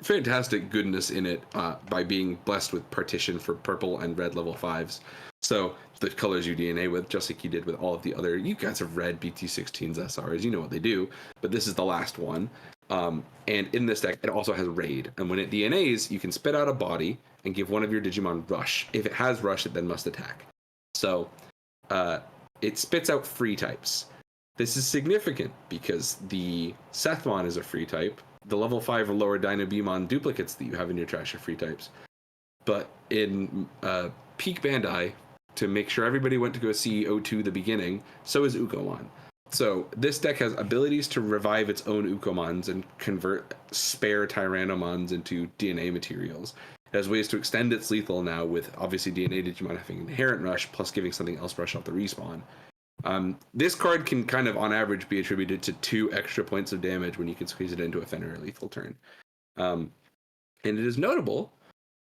fantastic goodness in it by being blessed with partition for purple and red level 5s. So the colors you DNA with, just like you did with all of the other, you guys have read BT16's SRs, you know what they do, but this is the last one. And in this deck, it also has Raid. And when it DNAs, you can spit out a body and give one of your Digimon Rush. If it has Rush, it then must attack. So it spits out free types. This is significant because the Sethmon is a free type. The level 5 or lower Dino Beamon duplicates that you have in your trash are free types. But in Peak Bandai, to make sure everybody went to go see O2 the beginning, so is Ukomon. So this deck has abilities to revive its own Ukomons and convert spare Tyrannomons into DNA materials. It has ways to extend its lethal now with obviously DNA Digimon having inherent rush plus giving something else rush off the respawn. This card can kind of on average be attributed to 2 extra points of damage when you can squeeze it into a Fenrir lethal turn. And it is notable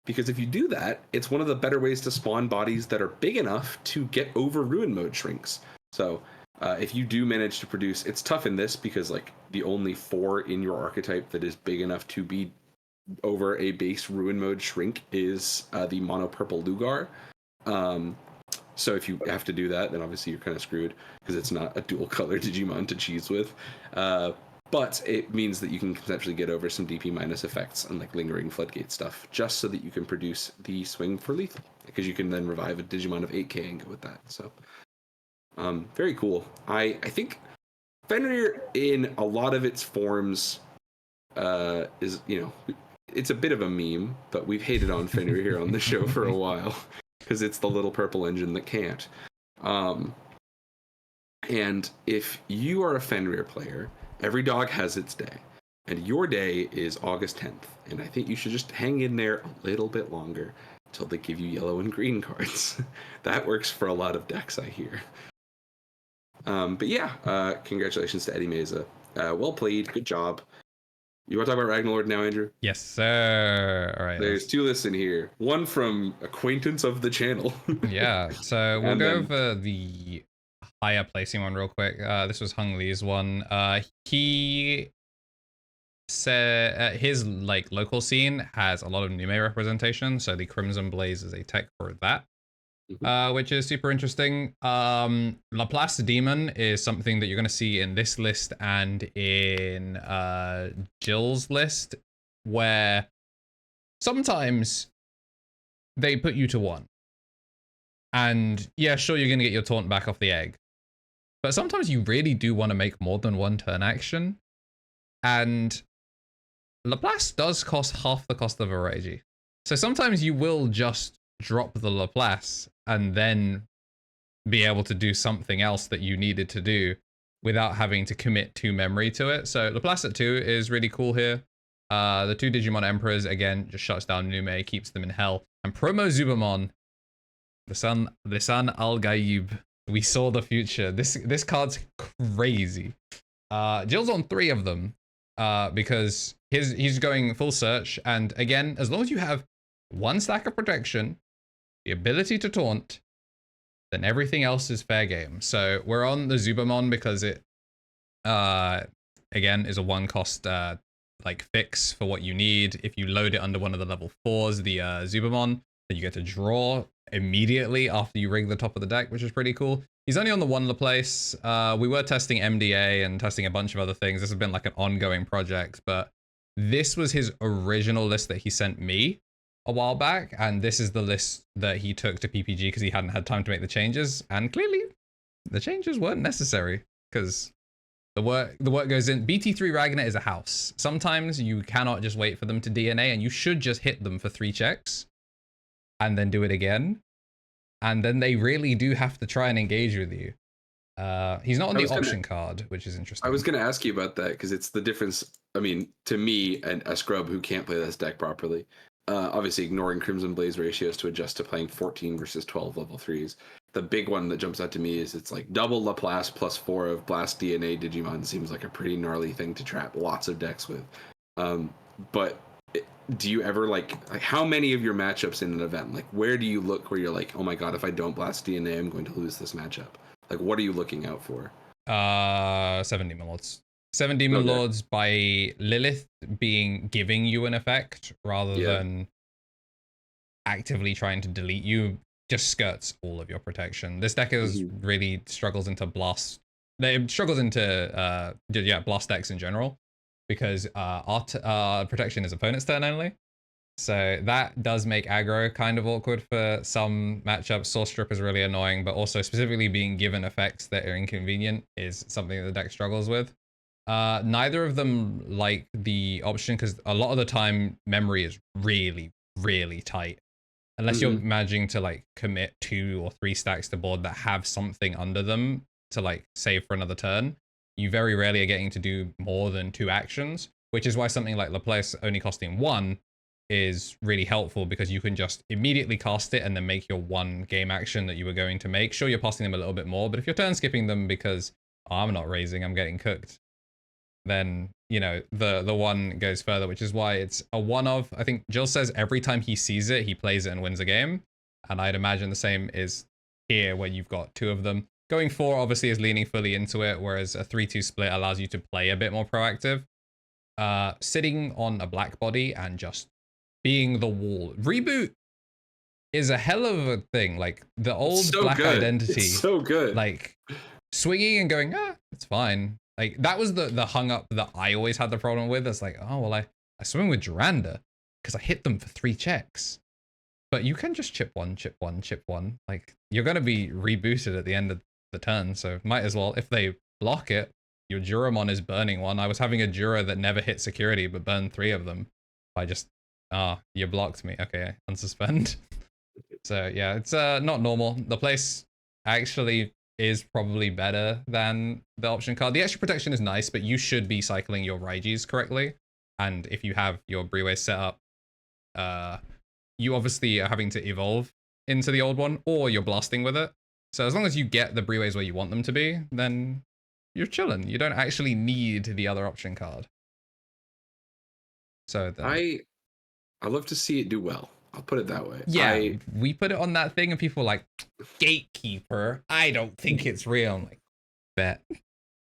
because if you do that, it's one of the better ways to spawn bodies that are big enough to get over Ruin Mode shrinks. So if you do manage to produce, it's tough in this because like the only 4 in your archetype that is big enough to be over a base Ruin Mode shrink is the mono purple Lugar. So if you have to do that, then obviously you're kind of screwed because it's not a dual color Digimon to cheese with. But it means that you can conceptually get over some DP minus effects and like lingering floodgate stuff just so that you can produce the swing for lethal because you can then revive a Digimon of 8k and go with that. So very cool. I think Fenrir in a lot of its forms is, you know, it's a bit of a meme, but we've hated on Fenrir here on the show for a while because it's the little purple engine that can't. And if you are a Fenrir player, every dog has its day. And your day is August 10th. And I think you should just hang in there a little bit longer until they give you yellow and green cards. That works for a lot of decks, I hear. But yeah, congratulations to Eddie Meza. Well played. Good job. You want to talk about Ragnarlord now, Andrew? Yes, sir. All right. There's 2 lists in here. One from acquaintance of the channel. Yeah, so we'll go over the higher placing one real quick. This was Hung Lee's one. He said his like local scene has a lot of Nume representation, so the Crimson Blaze is a tech for that. Which is super interesting. Laplace Demon is something that you're going to see in this list and in Jill's list, where sometimes they put you to 1. And yeah, sure, you're going to get your taunt back off the egg. But sometimes you really do want to make more than 1 turn action. And Laplace does cost half the cost of a Reiji. So sometimes you will just drop the Laplace and then be able to do something else that you needed to do without having to commit 2 memory to it. So Laplace at 2 is really cool here. The 2 Digimon Emperors, again, just shuts down Nume, keeps them in hell. And Promo Zubamon, the son Al-Gaib. We saw the future. This card's crazy. Jill's on 3 of them because he's going full search. And again, as long as you have 1 stack of protection, the ability to taunt, then everything else is fair game. So we're on the Zubamon because it, again, is a 1 cost like fix for what you need. If you load it under one of the level 4s, the Zubamon, then you get to draw immediately after you ring the top of the deck, which is pretty cool. He's only on the 1 place. We were testing MDA and testing a bunch of other things. This has been like an ongoing project, but this was his original list that he sent me a while back, and this is the list that he took to PPG because he hadn't had time to make the changes, and clearly the changes weren't necessary because the work goes in. BT3 Ragnar is a house. Sometimes you cannot just wait for them to DNA, and you should just hit them for 3 checks and then do it again, and then they really do have to try and engage with you. He's not on the option card, which is interesting. I was going to ask you about that because it's the difference. I mean, to me, and a scrub who can't play this deck properly, obviously ignoring Crimson Blaze ratios to adjust to playing 14 versus 12 level 3s. The big one that jumps out to me is it's like double Laplace plus 4 of Blast DNA Digimon seems like a pretty gnarly thing to trap lots of decks with. But do you ever like how many of your matchups in an event, like where do you look where you're like, oh my god, if I don't Blast DNA, I'm going to lose this matchup? Like, what are you looking out for? 7 Demon Lords. 7 Demon Lords by Lilith giving you an effect rather than actively trying to delete you. Just skirts all of your protection. This deck is really struggles into blast. It struggles into blast decks in general because our protection is opponent's turn only. So that does make aggro kind of awkward for some matchups. Source Strip is really annoying, but also specifically being given effects that are inconvenient is something that the deck struggles with. Neither of them like the option because a lot of the time memory is really, really tight. Unless you're managing to like commit 2 or 3 stacks to board that have something under them to like save for another turn, you very rarely are getting to do more than 2 actions, which is why something like Laplace only costing 1 is really helpful because you can just immediately cast it and then make your 1 game action that you were going to make. Sure, you're passing them a little bit more, but if you're turn skipping them because I'm not raising, I'm getting cooked, then you know the 1 goes further, which is why it's a one of. I think Jill says every time he sees it, he plays it and wins a game, and I'd imagine the same is here where you've got 2 of them. Going 4 obviously is leaning fully into it, whereas a 3-2 split allows you to play a bit more proactive. Sitting on a black body and just being the wall. Reboot is a hell of a thing. Like the old black identity. It's so good. Like swinging and going, it's fine. Like that was the hung up that I always had the problem with. It's like, oh, well, I swing with Duranda because I hit them for 3 checks. But you can just chip 1, chip 1, chip 1. Like you're going to be rebooted at the end of the turn. So might as well, if they block it, your Juramon is burning 1. I was having a Jura that never hit security, but burned 3 of them. I just, you blocked me. Okay, unsuspend. So yeah, it's not normal. The place actually is probably better than the option card. The extra protection is nice, but you should be cycling your Raigis correctly. And if you have your Breeways set up, you obviously are having to evolve into the old one, or you're blasting with it. So as long as you get the Breeways where you want them to be, then you're chilling. You don't actually need the other option card. So I love to see it do well. I'll put it that way. Yeah, we put it on that thing and people were like, Gatekeeper, I don't think it's real. I'm like, bet.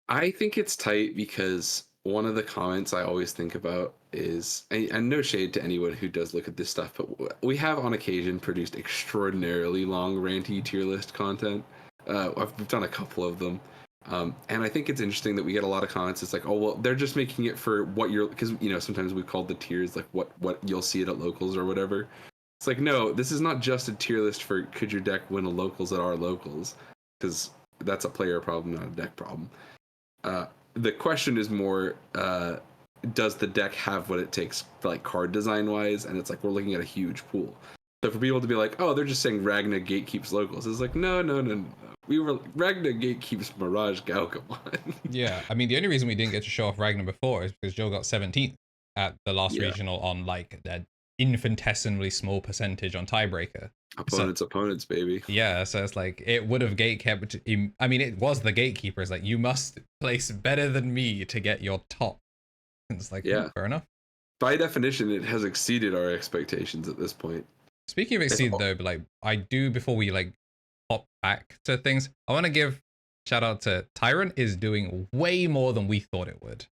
I think it's tight because one of the comments I always think about is, and no shade to anyone who does look at this stuff, but we have on occasion produced extraordinarily long ranty tier list content. We've done a couple of them. And I think it's interesting that we get a lot of comments. It's like, oh, well, they're just making it for what you're, because, you know, sometimes we call the tiers like what you'll see it at locals or whatever. It's like, no, this is not just a tier list for could your deck win a locals at our locals, because that's a player problem, not a deck problem. The question is more, does the deck have what it takes, like card design wise? And it's like, we're looking at a huge pool. So for people to be like, oh, they're just saying Ragna gatekeeps locals, it's like, no. Ragna gatekeeps Mirage Galgamon. Yeah, I mean, the only reason we didn't get to show off Ragna before is because Joe got 17th at the last regional on like that infinitesimally small percentage on tiebreaker. Opponents, baby. Yeah, so it's like it would have gatekept. I mean, it was the gatekeeper. It's like you must place better than me to get your top. And it's like, yeah, fair enough. By definition, it has exceeded our expectations at this point. Speaking of exceed though, but like I do before we like hop back to things, I want to give shout out to Tyrant is doing way more than we thought it would.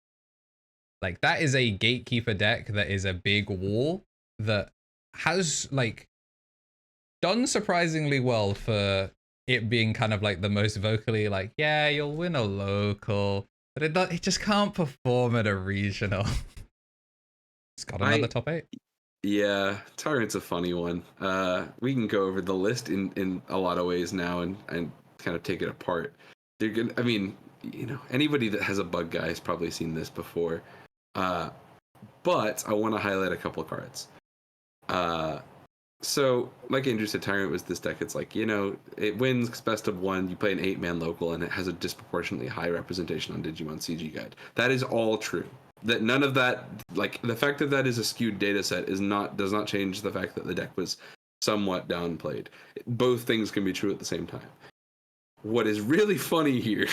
Like that is a gatekeeper deck that is a big wall that has like done surprisingly well for it being kind of like the most vocally like, yeah, you'll win a local, but it just can't perform at a regional. It's got another top 8. Yeah, Tyrant's a funny one. We can go over the list in a lot of ways now and kind of take it apart. I mean, you know, anybody that has a bug guy has probably seen this before. But I want to highlight a couple of cards. So, like Andrew said, Tyrant was this deck. It's like, you know, it wins best of 1. You play an 8-man local, and it has a disproportionately high representation on Digimon CG Guide. That is all true. that none of that, like the fact that that is a skewed data set does not change the fact that the deck was somewhat downplayed. Both things can be true at the same time. What is really funny here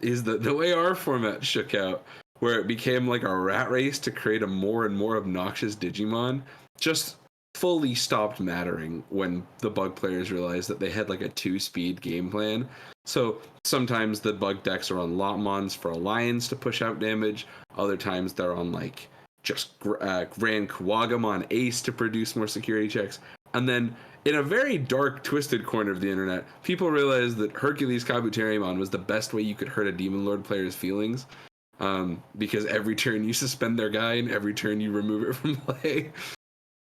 is that the way our format shook out, where it became like a rat race to create a more and more obnoxious Digimon, just fully stopped mattering when the bug players realized that they had like a 2-speed game plan. So sometimes the bug decks are on Lotmons for Alliance to push out damage. Other times they're on like just Grand Kuwagamon Ace to produce more security checks. And then in a very dark, twisted corner of the internet, people realized that Hercules Kabuterimon was the best way you could hurt a Demon Lord player's feelings. Because every turn you suspend their guy and every turn you remove it from play.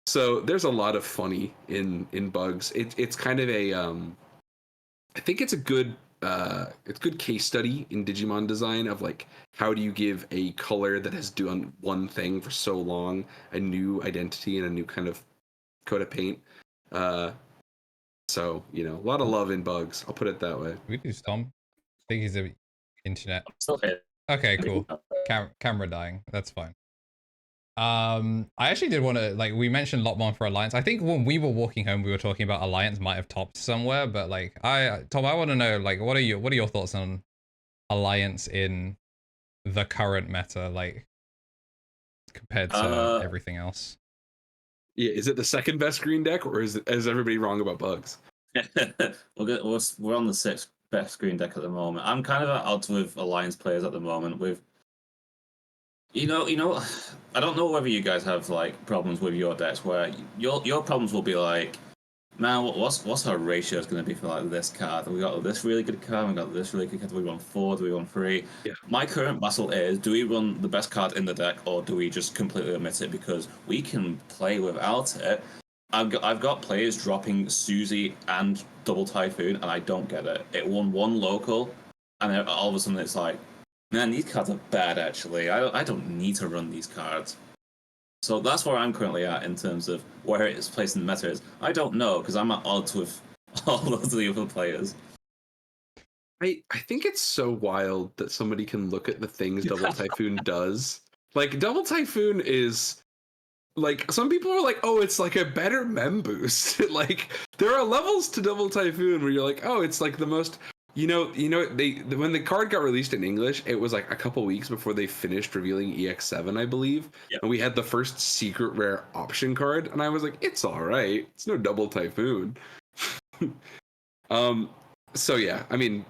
So there's a lot of funny in bugs. It's kind of a I think it's a good case study in Digimon design of like how do you give a color that has done one thing for so long a new identity and a new kind of coat of paint. So a lot of love in bugs. I'll put it that way. We do Tom. I think he's the internet. I'm still here. Okay, cool. Camera dying. That's fine. I actually did want to, like, we mentioned Lotmon for Alliance. I think when we were walking home, we were talking about Alliance might have topped somewhere, but like, Tom, I want to know, like, what are your thoughts on Alliance in the current meta, like, compared to everything else? Yeah, is it the second best green deck, or is everybody wrong about bugs? We're on the 6th best green deck at the moment. I'm kind of at odds with Alliance players at the moment. With I don't know whether you guys have like problems with your decks where your problems will be like, man, what's our ratios going to be for like this card? We got this really good card, we got this really good card. Do we run 4? Do we run 3? Yeah. My current battle is: do we run the best card in the deck, or do we just completely omit it because we can play without it? I've got players dropping Susie and Double Typhoon, and I don't get it. It won 1 local, and then all of a sudden it's like, man, these cards are bad. Actually, I don't need to run these cards. So that's where I'm currently at in terms of where it is placed in the meta. I don't know because I'm at odds with all those of the other players. I think it's so wild that somebody can look at the things Double Typhoon does. Like Double Typhoon is. Like, some people are like, oh, it's like a better mem boost. Like, there are levels to Double Typhoon where you're like, oh, it's like the most, when the card got released in English, it was like a couple weeks before they finished revealing EX7, I believe. Yep. And we had the first secret rare option card, and I was like, it's all right. It's no Double Typhoon. So yeah, I mean,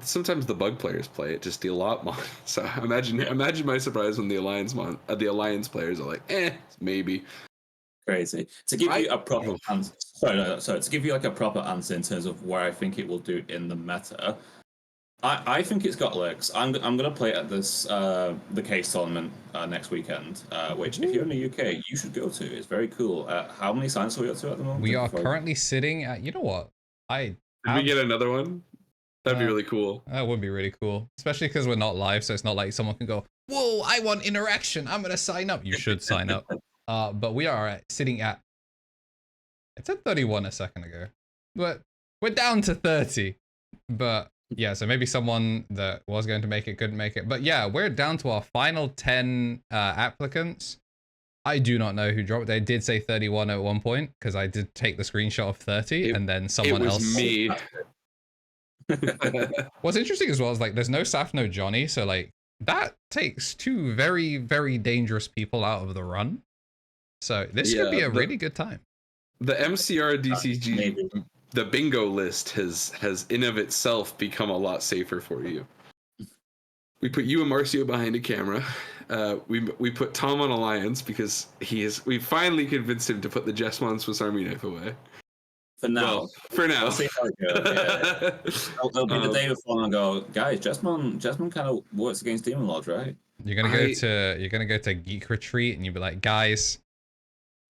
sometimes the bug players play it just a lot more. So imagine my surprise when the alliance players are like, maybe. Crazy. To give you a proper answer. Sorry. To give you like a proper answer in terms of where I think it will do in the meta, I think it's got legs. I'm gonna play at this the case tournament next weekend, which if you're in the UK, you should go to. It's very cool. How many signs are we up to at the moment? We are currently sitting at. You know what? Did we get another one? That'd be really cool. That would be really cool. Especially because we're not live, so it's not like someone can go, whoa, I want interaction. I'm going to sign up. You should sign up. But we are sitting at... It said 31 a second ago. But we're down to 30. But yeah, so maybe someone that was going to make it couldn't make it. But yeah, we're down to our final 10 applicants. I do not know who dropped. They did say 31 at one point, because I did take the screenshot of 30, and then someone else... It was me. What's interesting as well is like there's no Saf, no Johnny, so like that takes 2 very, very dangerous people out of the run. So this could be a really good time. The MCR DCG, the bingo list has in of itself become a lot safer for you. We put you and Marcio behind a camera. We put Tom on Alliance because we finally convinced him to put the Jessmon Swiss Army knife away. For now. Well, for now. We'll see how it goes. Yeah. It'll be the day before and go, guys, Jessmon kind of works against Demon Lords, right? You're gonna go to Geek Retreat and you'll be like, guys,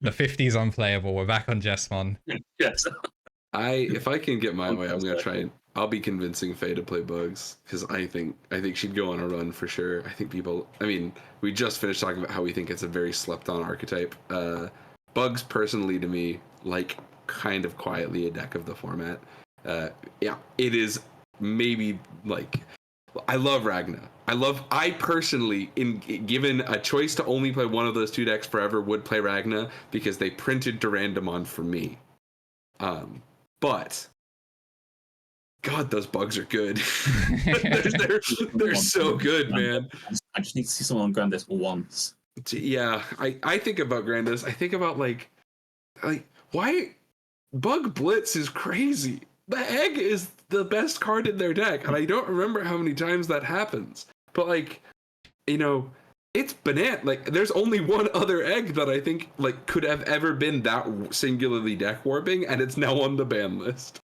the 50's unplayable. We're back on Jessmon. Yes. If I can get my way, I'm gonna try and I'll be convincing Faye to play Bugs because I think she'd go on a run for sure. I think we just finished talking about how we think it's a very slept on archetype. Bugs personally to me, like, kind of quietly a deck of the format. It is maybe like I love Ragna. I personally, given a choice to only play one of those 2 decks forever, would play Ragna because they printed Durandamon for me. But God, those bugs are good. they're so good, man. I just need to see someone on Grandis once. Yeah, I think about Grandis. I think about like why Bug Blitz is crazy. The egg is the best card in their deck, and I don't remember how many times that happens. But like, you know, it's banana. Like, there's only one other egg that I think like could have ever been that singularly deck warping, and it's now on the ban list.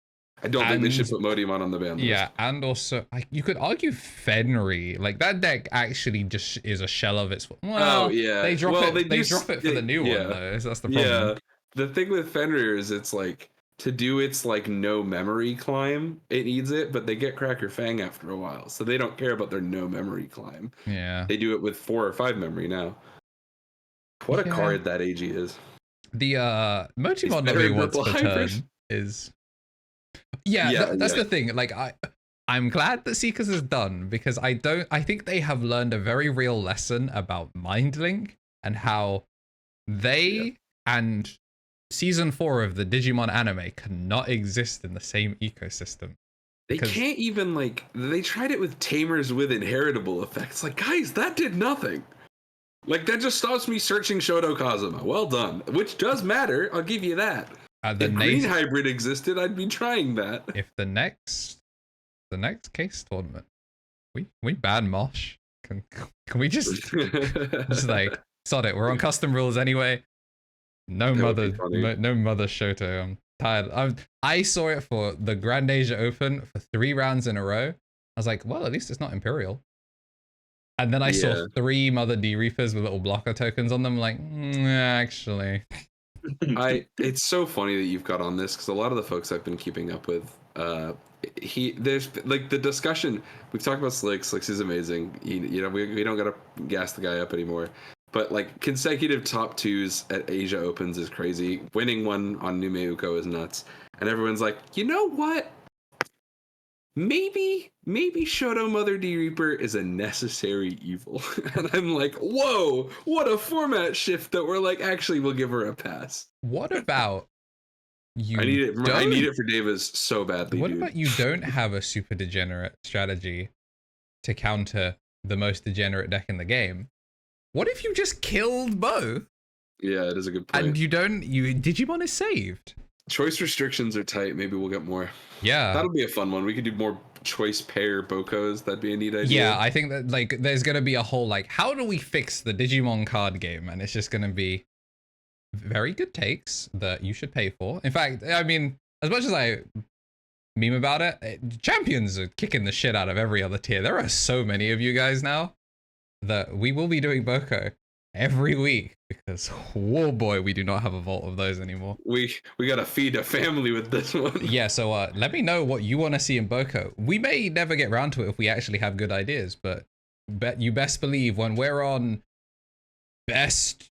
I don't think they should put Modimon on the ban list. Yeah, and also you could argue Fenry. Like, that deck actually just is a shell of its. Well, yeah. They drop it. They drop it for the new one though. So that's the problem. Yeah. The thing with Fenrir is it's like, to do its like no memory climb, it needs it, but they get Cracker Fang after a while, so they don't care about their no memory climb. Yeah. They do it with 4 or 5 memory now. What a card that AG is. The Motimon that he wants per turn is. Yeah, that's the thing. Like, I'm glad that Seekers is done, because I think they have learned a very real lesson about Mind Link and how they and Season 4 of the Digimon anime cannot exist in the same ecosystem. They can't even, like, they tried it with Tamers with inheritable effects. Like, guys, that did nothing. Like, that just stops me searching Shoto Kazuma. Well done. Which does matter, I'll give you that. If Green Hybrid existed, I'd be trying that. If the next case tournament, we ban Mosh. Can we just like, sod it, we're on custom rules anyway. No mother Shoto. I'm tired. I saw it for the Grand Asia Open for 3 rounds in a row. I was like, well, at least it's not Imperial. And then I saw 3 Mother D Reapers with little blocker tokens on them. Like, actually. It's so funny that you've got on this, because a lot of the folks I've been keeping up with, there's like the discussion. We've talked about Slicks. Slicks is amazing. We don't gotta gas the guy up anymore. But like, consecutive top 2s at Asia Opens is crazy. Winning one on Nume Uko is nuts. And everyone's like, you know what? Maybe Shoto Mother D Reaper is a necessary evil. And I'm like, whoa, what a format shift that we're like, actually, we'll give her a pass. What about you? I need it for Davis so badly. What about you don't have a super degenerate strategy to counter the most degenerate deck in the game? What if you just killed both? Yeah, it is a good point. And Digimon is saved. Choice restrictions are tight. Maybe we'll get more. Yeah. That'll be a fun one. We could do more choice pair Bokos. That'd be a neat idea. Yeah, I think that, like, there's going to be a whole, like, how do we fix the Digimon card game? And it's just going to be very good takes that you should pay for. In fact, I mean, as much as I meme about it, champions are kicking the shit out of every other tier. There are so many of you guys now that we will be doing Boko every week, because, oh boy, we do not have a vault of those anymore. We gotta feed a family with this one. Yeah, so let me know what you want to see in Boko. We may never get around to it if we actually have good ideas, but you best believe when we're on best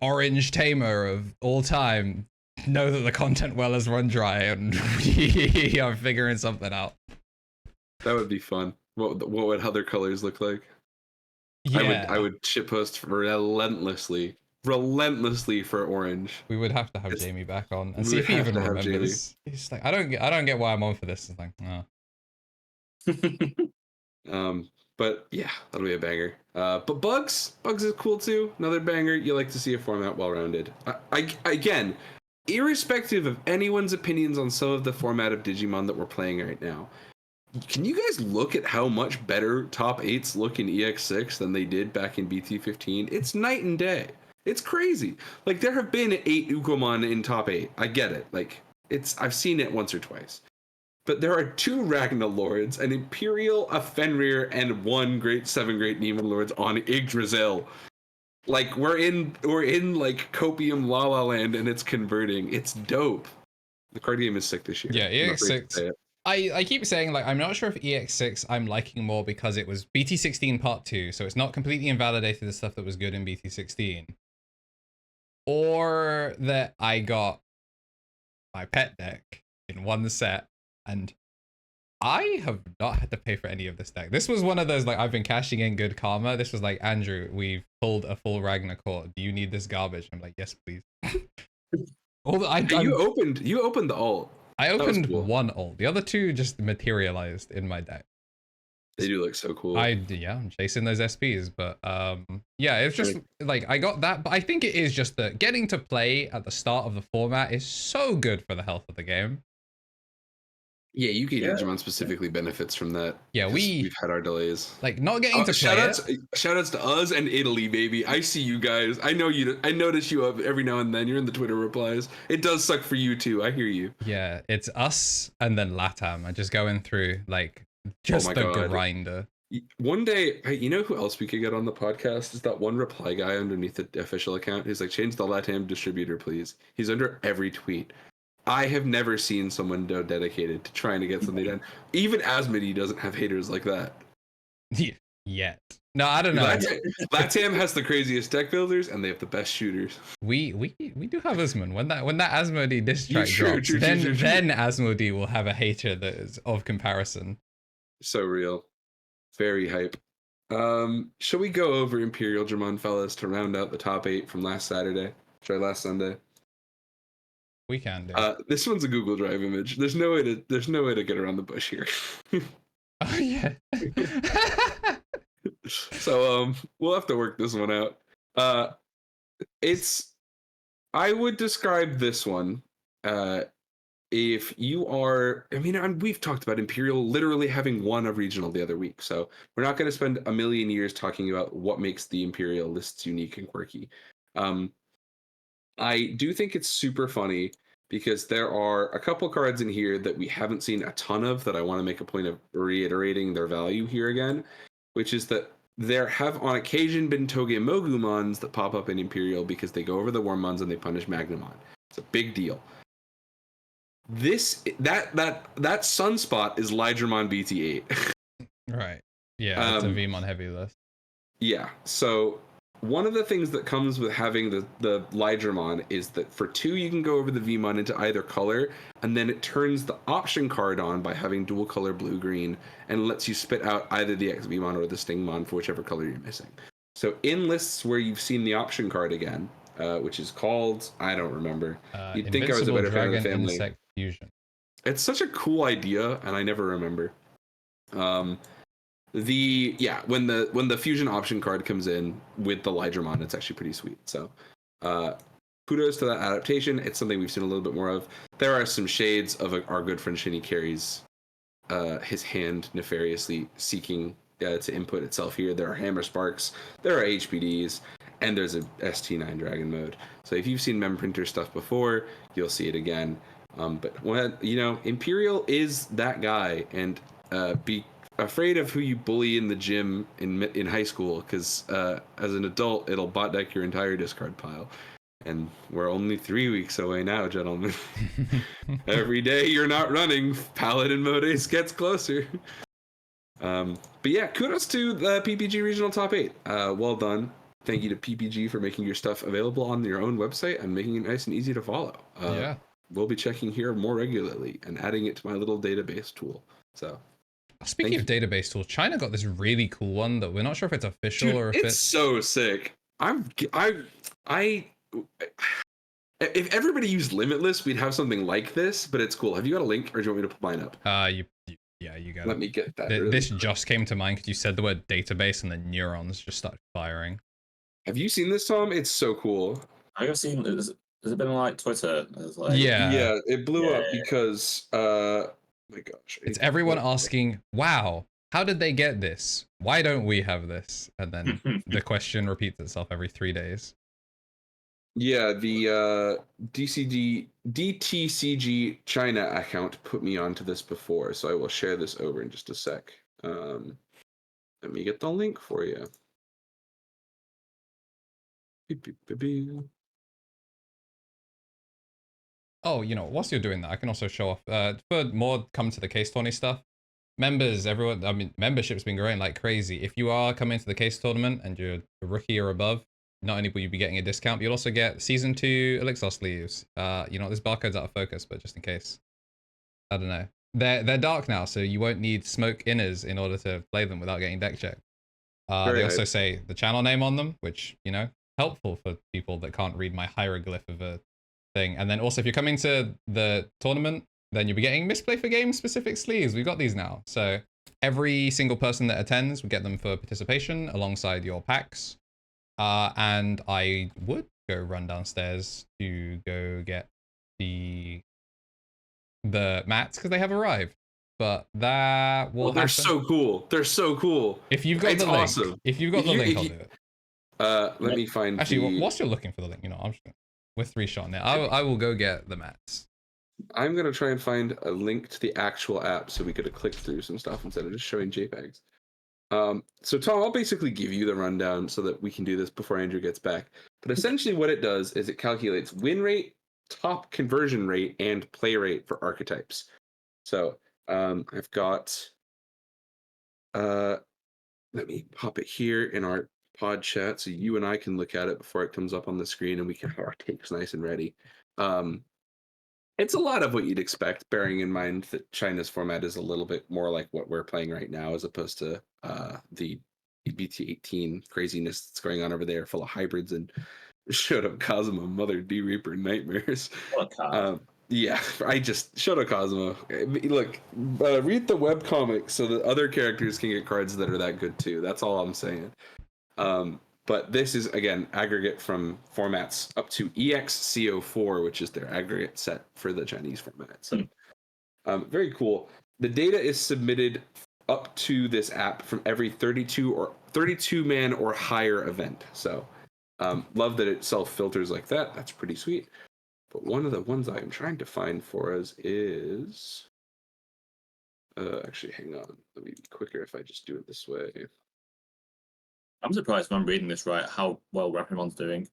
orange tamer of all time, know that the content well has run dry and we are figuring something out. That would be fun. What would other colors look like? Yeah. I would shitpost relentlessly for orange. We would have to have Jamie back on and see if he even remembers. He's like, I don't get why I'm on for this. It's like, no. But yeah, that'll be a banger. But Bugs is cool too. Another banger. You like to see a format well-rounded. Again, irrespective of anyone's opinions on some of the format of Digimon that we're playing right now, can you guys look at how much better top 8s look in EX6 than they did back in BT15? It's night and day. It's crazy. Like, there have been 8 Ukomon in top 8. I get it. Like, I've seen it once or twice. But there are 2 Ragna Lords, an Imperial, a Fenrir, and 1 Great 7 Great Demon Lords on Yggdrasil. Like, we're in like Copium La La Land, and it's converting. It's dope. The card game is sick this year. Yeah, EX6. I keep saying, like, I'm not sure if EX6 I'm liking more because it was BT16 part 2, so it's not completely invalidated the stuff that was good in BT16. Or that I got my pet deck in one set, and I have not had to pay for any of this deck. This was one of those, like, I've been cashing in good karma. This was like, Andrew, we've pulled a full Ragnar Court. Do you need this garbage? I'm like, yes, please. You opened the alt. I opened cool. one alt. The other two just materialized in my deck. They do look so cool. I'm chasing those SPs, but yeah, it's just like I got that, but I think it is just that getting to play at the start of the format is so good for the health of the game. Yeah, UK Digimon specifically benefits from that. Yeah, we've had our delays. Like not getting to play shoutouts to us and Italy, baby. I see you guys. I know you. I notice you up every now and then. You're in the Twitter replies. It does suck for you too. I hear you. Yeah, it's us and then LATAM. I'm just going through like just the grinder. One day, you know who else we could get on the podcast? Is that one reply guy underneath the official account? He's like, change the LATAM distributor, please. He's under every tweet. I have never seen someone so dedicated to trying to get something done. Even Asmodee doesn't have haters like that. Yet. No, I don't know. LATAM has the craziest deck builders, and they have the best shooters. We do have Usman. When that Asmodee diss track drops, then Asmodee will have a hater that is of comparison. So real. Very hype. Shall we go over Imperial Dramon, fellas, to round out the top 8 from last Sunday? We can do. This one's a Google Drive image. There's no way to get around the bush here. Oh yeah. So we'll have to work this one out. I would describe this one if you are, we've talked about Imperial literally having won a regional the other week, so we're not going to spend a million years talking about what makes the Imperial lists unique and quirky. I do think it's super funny because there are a couple cards in here that we haven't seen a ton of that I want to make a point of reiterating their value here again, which is that there have on occasion been Togemogumons that pop up in Imperial because they go over the Wormmons and they punish Magnamon. It's a big deal. That Sunspot is Lydramon BT8. Right. Yeah, it's a Vmon heavy list. Yeah, so one of the things that comes with having the Lydramon is that for 2 you can go over the Vmon into either color, and then it turns the option card on by having dual color blue-green and lets you spit out either the X-Vmon or the Stingmon for whichever color you're missing. So in lists where you've seen the option card again, which is called, I don't remember. You'd think I was a better fan of the family. Insect Fusion. It's such a cool idea, and I never remember. When the fusion option card comes in with the Lydramon, it's actually pretty sweet. So kudos to that adaptation. It's something we've seen a little bit more of. There are some shades of our good friend Shinny carries his hand nefariously seeking to input itself here. There are Hammer Sparks, there are HPDs, and there's a ST9 Dragon mode. So if you've seen Memprinter stuff before, you'll see it again. But when Imperial is that guy, and be afraid of who you bully in the gym in high school, because as an adult it'll bot deck your entire discard pile, and we're only 3 weeks away now, gentlemen. Every day you're not running, Paladin Mode Ace gets closer. But yeah, kudos to the PPG regional top 8. Well done. Thank you to PPG for making your stuff available on your own website and making it nice and easy to follow. Yeah, we'll be checking here more regularly and adding it to my little database tool. So speaking of database tools, China got this really cool one that we're not sure if it's official or if it's so sick. If everybody used Limitless, we'd have something like this, but it's cool. Have you got a link, or do you want me to put mine up? You got it. Let me get that. This just came to mind because you said the word database and the neurons just started firing. Have you seen this, Tom? It's so cool. I have seen. Has it been like Twitter? Yeah, it blew up because my gosh, it's everyone asking, "Wow, how did they get this? Why don't we have this?" And then the question repeats itself every 3 days. Yeah, the DTCG China account put me onto this before, so I will share this over in just a sec. Let me get the link for you. Oh, whilst you're doing that, I can also show off for more come to the case 20 stuff. Members, everyone, membership's been growing like crazy. If you are coming to the case tournament and you're a rookie or above, not only will you be getting a discount, but you'll also get season 2 Elixir sleeves. This barcode's out of focus, but just in case. I don't know. they're dark now, so you won't need smoke inners in order to play them without getting deck checked. They also say the channel name on them, which, you know, helpful for people that can't read my hieroglyph of a thing. And then also, if you're coming to the tournament, then you'll be getting Misplay for Game specific sleeves. We've got these now. So every single person that attends, we get them for participation alongside your packs. And I would go run downstairs to go get the mats because they have arrived. But that will they're so cool. They're so cool. If you've got the link, if you've got the link, I'll do it. Let me find. Actually, whilst you're looking for the link, you know, we're 3-shotting it. I will go get the mats. I'm gonna try and find a link to the actual app so we could click through some stuff instead of just showing JPEGs. So Tom, I'll basically give you the rundown so that we can do this before Andrew gets back. But essentially, what it does is it calculates win rate, top conversion rate, and play rate for archetypes. So I've got. Let me pop it here in our pod chat so you and I can look at it before it comes up on the screen and we can have our takes nice and ready. It's a lot of what you'd expect, bearing in mind that China's format is a little bit more like what we're playing right now, as opposed to the BT18 craziness that's going on over there, full of hybrids and Shoto Kazuma, Mother D Reaper nightmares. Yeah, I just Shoto Kazuma. Look, read the webcomic so that other characters can get cards that are that good too. That's all I'm saying. But this is, again, aggregate from formats up to EXCO4, which is their aggregate set for the Chinese format. So, very cool. The data is submitted up to this app from every 32-man or higher event. So, love that it self-filters like that. That's pretty sweet. But one of the ones I'm trying to find for us is... actually, hang on. Let me be quicker if I just do it this way. I'm surprised if I'm reading this right, how well Rapimon's doing.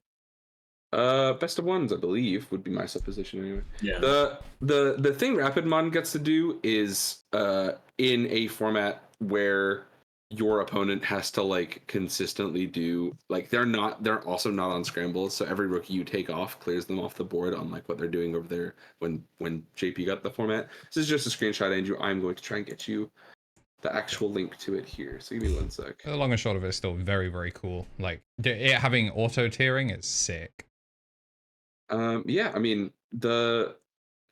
Best of ones, I believe, would be my supposition anyway. Yeah. The thing Rapidmon gets to do is in a format where your opponent has to like consistently do like they're also not on scrambles, so every rookie you take off clears them off the board, unlike what they're doing over there when JP got the format. This is just a screenshot, Andrew. I'm going to try and get you the actual link to it here. So give me one sec. The long and short of it is still very, very cool. Like it having auto tiering is sick. Yeah, I mean, the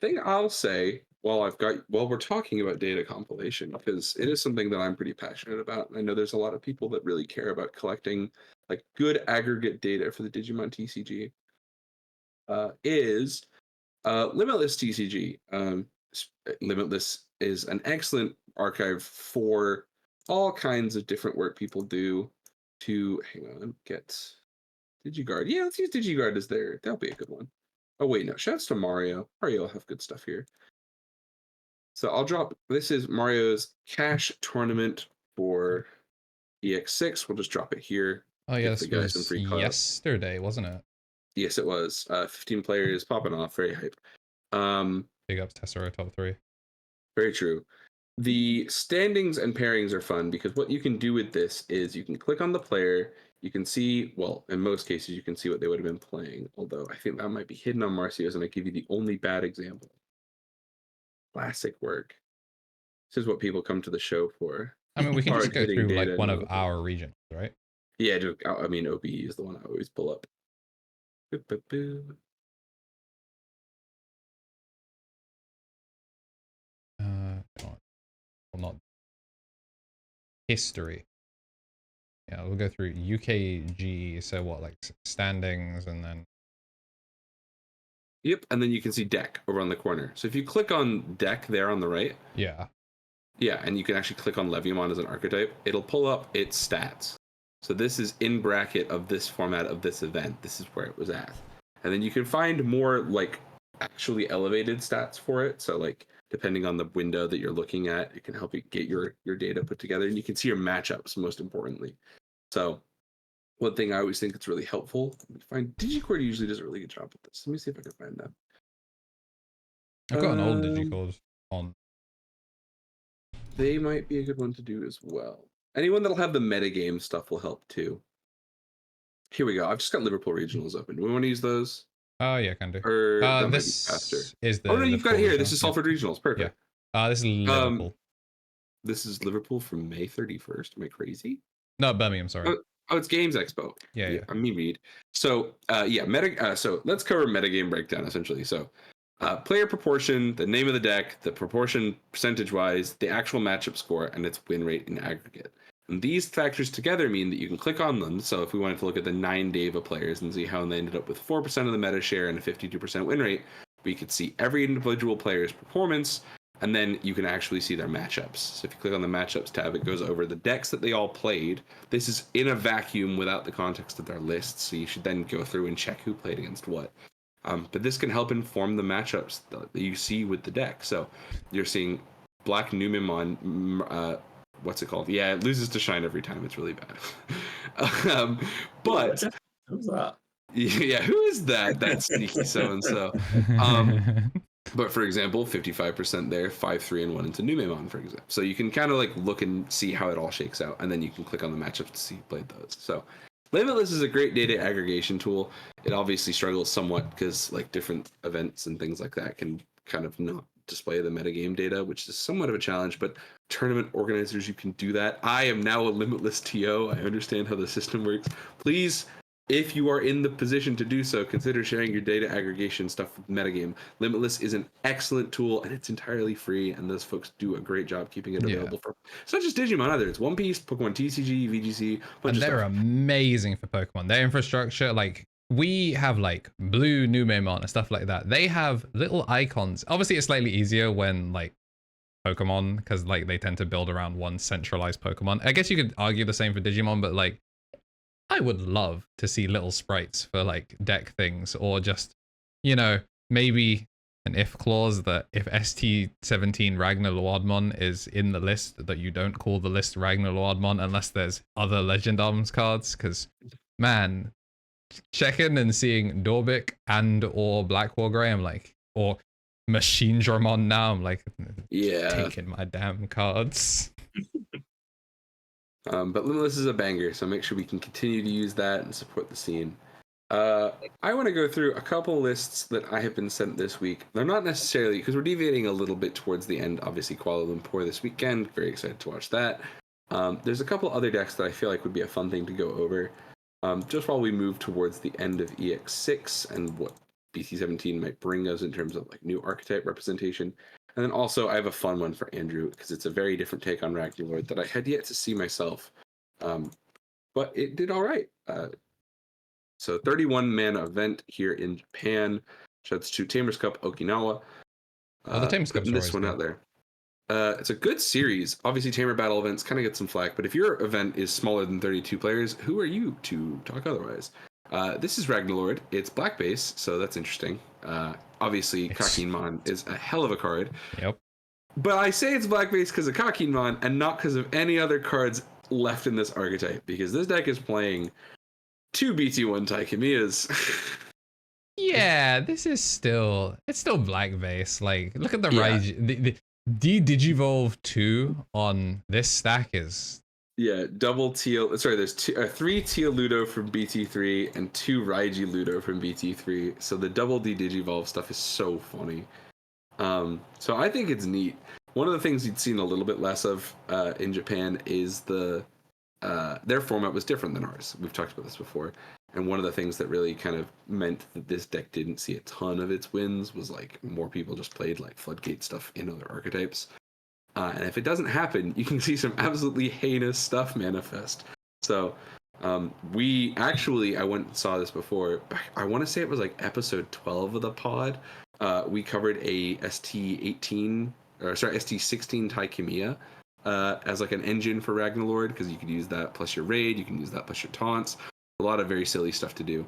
thing I'll say while we're talking about data compilation, because it is something that I'm pretty passionate about. I know there's a lot of people that really care about collecting like good aggregate data for the Digimon TCG. Is Limitless TCG. Limitless is an excellent archive for all kinds of different work people do to get DigiGuard. Yeah, let's use DigiGuard as that'll be a good one. Oh wait, no, shouts to Mario. Mario will have good stuff here. So I'll drop, this is Mario's cash tournament for EX6. We'll just drop it here. Oh yeah, this was yesterday, wasn't it? Yes, it was. 15 players popping off, very hype. Big ups Tessero top 3. Very true. The standings and pairings are fun because what you can do with this is you can click on the player, you can see, well, in most cases, you can see what they would have been playing, although I think that might be hidden on Marcio's, and I give you the only bad example. Classic work. This is what people come to the show for. I mean, we can just go through like one of our regionals, right? Yeah, I mean, OBE is the one I always pull up. Boop, boop, boop. Well, not history. Yeah, we'll go through UKG. So what, like standings, and then. Yep, and then you can see deck over on the corner. So if you click on deck there on the right. Yeah. Yeah, and you can actually click on Leviamon as an archetype. It'll pull up its stats. So this is in bracket of this format of this event. This is where it was at. And then you can find more like actually elevated stats for it. So like depending on the window that you're looking at, it can help you get your data put together, and you can see your matchups most importantly. So one thing I always think it's really helpful, DigiCord usually does a really good job with this. Let me see if I can find that. I've got an old DigiCord on. They might be a good one to do as well. Anyone that'll have the metagame stuff will help too. Here we go. I've just got Liverpool regionals open. Do we want to use those? Oh yeah, can do. Or this is the. Oh no, you've got it here. This is Salford regionals. Perfect. This is Liverpool. This is Liverpool from May 31st. Am I crazy? No, Birmingham. Sorry. Oh, it's Games Expo. Yeah. I mean, read. So, so let's cover metagame breakdown essentially. So, player proportion, the name of the deck, the proportion percentage-wise, the actual matchup score, and its win rate in aggregate. And these factors together mean that you can click on them. So if we wanted to look at the 9 Deva players and see how they ended up with 4% of the meta share and a 52% win rate, we could see every individual player's performance, and then you can actually see their matchups. So if you click on the matchups tab, it goes over the decks that they all played. This is in a vacuum without the context of their lists, so you should then go through and check who played against what. But this can help inform the matchups that you see with the deck. So you're seeing Black Numemon, what's it called? Yeah, it loses to Shine every time. It's really bad. But who's that? Yeah, who is that? That sneaky so-and-so. But for example, 55% there, 5-3 and 1 into Numemon, for example. So you can kind of like look and see how it all shakes out, and then you can click on the matchups to see who played those. So Limitless is a great data aggregation tool. It obviously struggles somewhat because like different events and things like that can kind of not display the metagame data, which is somewhat of a challenge, but tournament organizers, you can do that. I am now a Limitless TO. I understand how the system works. Please, if you are in the position to do so, consider sharing your data aggregation stuff with metagame. Limitless is an excellent tool, and it's entirely free, and those folks do a great job keeping it available for. It's not just Digimon either. It's One Piece, Pokemon TCG, VGC, and they're amazing for Pokemon. Their infrastructure, like we have like Blue Numemon and stuff like that. They have little icons. Obviously, it's slightly easier when like Pokemon, because like they tend to build around one centralized Pokemon. I guess you could argue the same for Digimon, but like I would love to see little sprites for like deck things, or just, you know, maybe an if clause that if ST17 Ragnar Lordmon is in the list, that you don't call the list Ragnar Lordmon unless there's other Legend Arms cards. Because, man, checking and seeing Dorbic and or Black War Grey, I'm like, or Machine Dramon now, I'm like, yeah, taking my damn cards. But Limitless is a banger, so make sure we can continue to use that and support the scene. I want to go through a couple lists that I have been sent this week. They're not necessarily, because we're deviating a little bit towards the end, obviously Kuala Lumpur this weekend, very excited to watch that. There's a couple other decks that I feel like would be a fun thing to go over, just while we move towards the end of EX6 and what BT17 might bring us in terms of like new archetype representation. And then also, I have a fun one for Andrew, because it's a very different take on Ragnarlord that I had yet to see myself. But it did all right. So 31-man event here in Japan. Shouts to Tamers Cup Okinawa. The Tamers Cup's this one out there. It's a good series. Obviously, Tamer Battle events kind of get some flack, but if your event is smaller than 32 players, who are you to talk otherwise? This is Ragnarlord. It's black base, so that's interesting. Obviously, Kakinmon is a hell of a card. Yep. But I say it's black base because of Kakinmon and not because of any other cards left in this archetype, because this deck is playing 2 BT1 Taikimiyas. Yeah, this is still black base. Like, look at the Yeah. the Digivolve 2 on this stack is... Yeah, double teal. Sorry, there's 3 teal Ludo from BT3 and 2 Raiji Ludo from BT3. So the double D Digivolve stuff is so funny. So I think it's neat. One of the things you'd seen a little bit less of in Japan is their format was different than ours. We've talked about this before. And one of the things that really kind of meant that this deck didn't see a ton of its wins was like more people just played like Floodgate stuff in other archetypes. And if it doesn't happen, you can see some absolutely heinous stuff manifest. So I went and saw this before. I want to say it was like episode 12 of the pod. We covered a ST16 Taikimiya as like an engine for Ragnarlord, because you could use that plus your raid, you can use that plus your taunts. A lot of very silly stuff to do.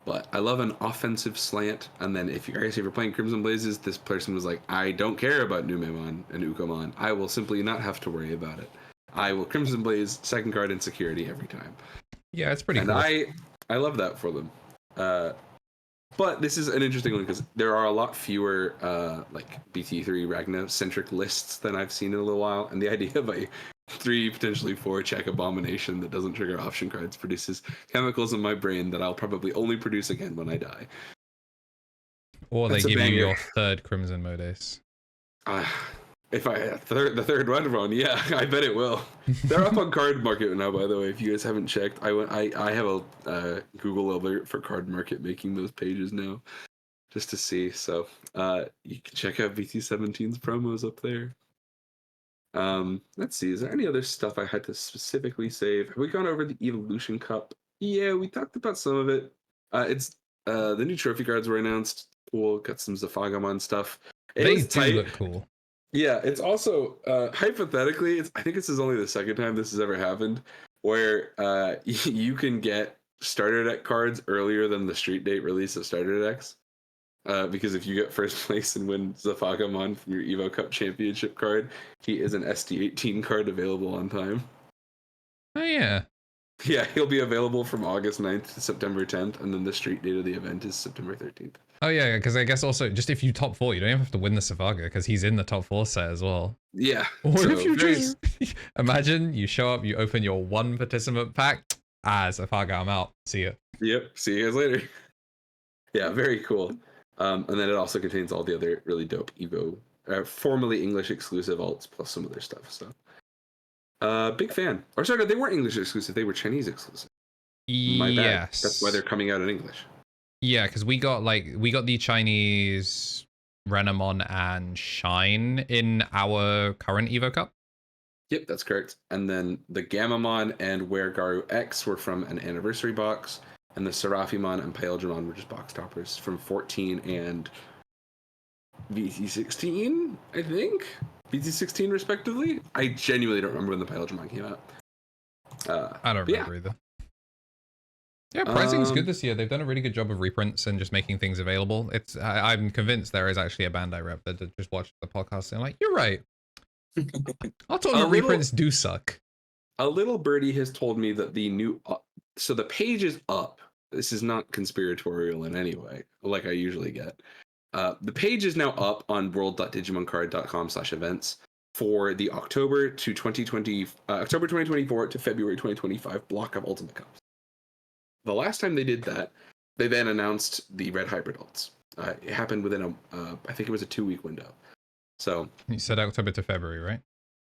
But I love an offensive slant. And then if you're playing Crimson Blazes, this person was like, I don't care about Numemon and Ukomon. I will simply not have to worry about it. I will Crimson Blaze, second card in security every time. Yeah, it's pretty cool. And I love that for them. But this is an interesting one because there are a lot fewer like BT3 Ragna-centric lists than I've seen in a little while. And the idea of a 3, potentially 4 check abomination that doesn't trigger option cards produces chemicals in my brain that I'll probably only produce again when I die. Or they give you your 3rd Crimson Modes. If the third one, yeah, I bet it will. They're up on Card Market now, by the way. If you guys haven't checked, I have a Google alert for Card Market making those pages now, just to see. So you can check out BT17's promos up there. Let's see. Is there any other stuff I had to specifically save? Have we gone over the Evolution Cup? Yeah, we talked about some of it. It's the new trophy cards were announced. Cool. Got some Zafagamon stuff. They do look cool. Yeah, it's also hypothetically, I think this is only the second time this has ever happened, where you can get starter deck cards earlier than the street date release of starter decks. Because if you get first place and win Zafagamon from your Evo Cup Championship card, he is an SD18 card available on time. Oh yeah. Yeah, he'll be available from August 9th to September 10th, and then the street date of the event is September 13th. Oh yeah, because I guess also just if you top 4, you don't even have to win the Safaga because he's in the top 4 set as well. Yeah. What if you just imagine you show up, you open your one participant pack, Safaga, I'm out. See ya. Yep. See you guys later. Yeah, very cool. And then it also contains all the other really dope Evo, formerly English exclusive alts plus some other stuff. So, big fan. Or sorry, they weren't English exclusive; they were Chinese exclusive. My bad. Yes. That's why they're coming out in English. Yeah, because we got the Chinese Renamon and Shine in our current Evo Cup. Yep, that's correct. And then the Gamamon and Weregaru X were from an anniversary box. And the Seraphimon and Paildramon were just box toppers from 14 and VT16, I think? VT16 respectively? I genuinely don't remember when the Paildramon came out. I don't remember either. Yeah, pricing's good this year. They've done a really good job of reprints and just making things available. I'm convinced there is actually a Bandai rep that just watched the podcast and like, you're right. I'll tell them reprints do suck. A little birdie has told me that the new... so the page is up. This is not conspiratorial in any way, like I usually get. The page is now up on world.digimoncard.com/events for the October 2024 to February 2025 block of Ultimate Cups. The last time they did that, they then announced the Red Hybrid Alts. It happened within I think it was a 2-week window. So you said October to February, right?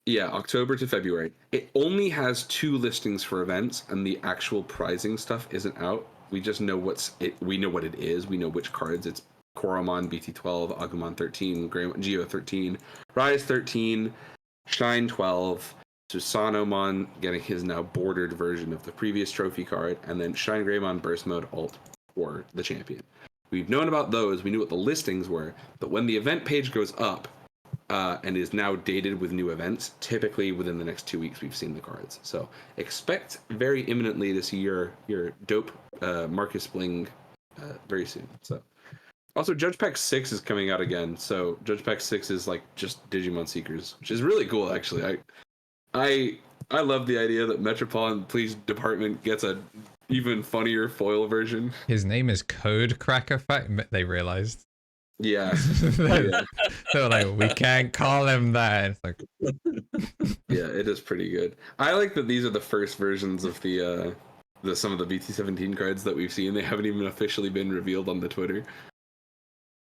Yeah, October to February. It only has 2 listings for events, and the actual prizing stuff isn't out. We just know we know what it is. We know which cards. It's Koromon, BT12, Agumon 13, Geo 13, Rise 13, Shine 12, Susanomon getting his now bordered version of the previous trophy card, and then Shine Greymon Burst Mode alt for the champion. We've known about those. We knew what the listings were, but when the event page goes up, and is now dated with new events, typically within the next 2 weeks we've seen the cards. So expect very imminently to see your dope Marcus Bling very soon. So also Judge Pack 6 is coming out again. So Judge Pack 6 is like just Digimon Seekers, which is really cool actually. I love the idea that Metropolitan Police Department gets a even funnier foil version. His name is Code Cracker Fact. They realized. Yeah. They're like, we can't call him that. It's like, yeah, it is pretty good. I like that these are the first versions of the some of the BT17 cards that we've seen. They haven't even officially been revealed on the Twitter.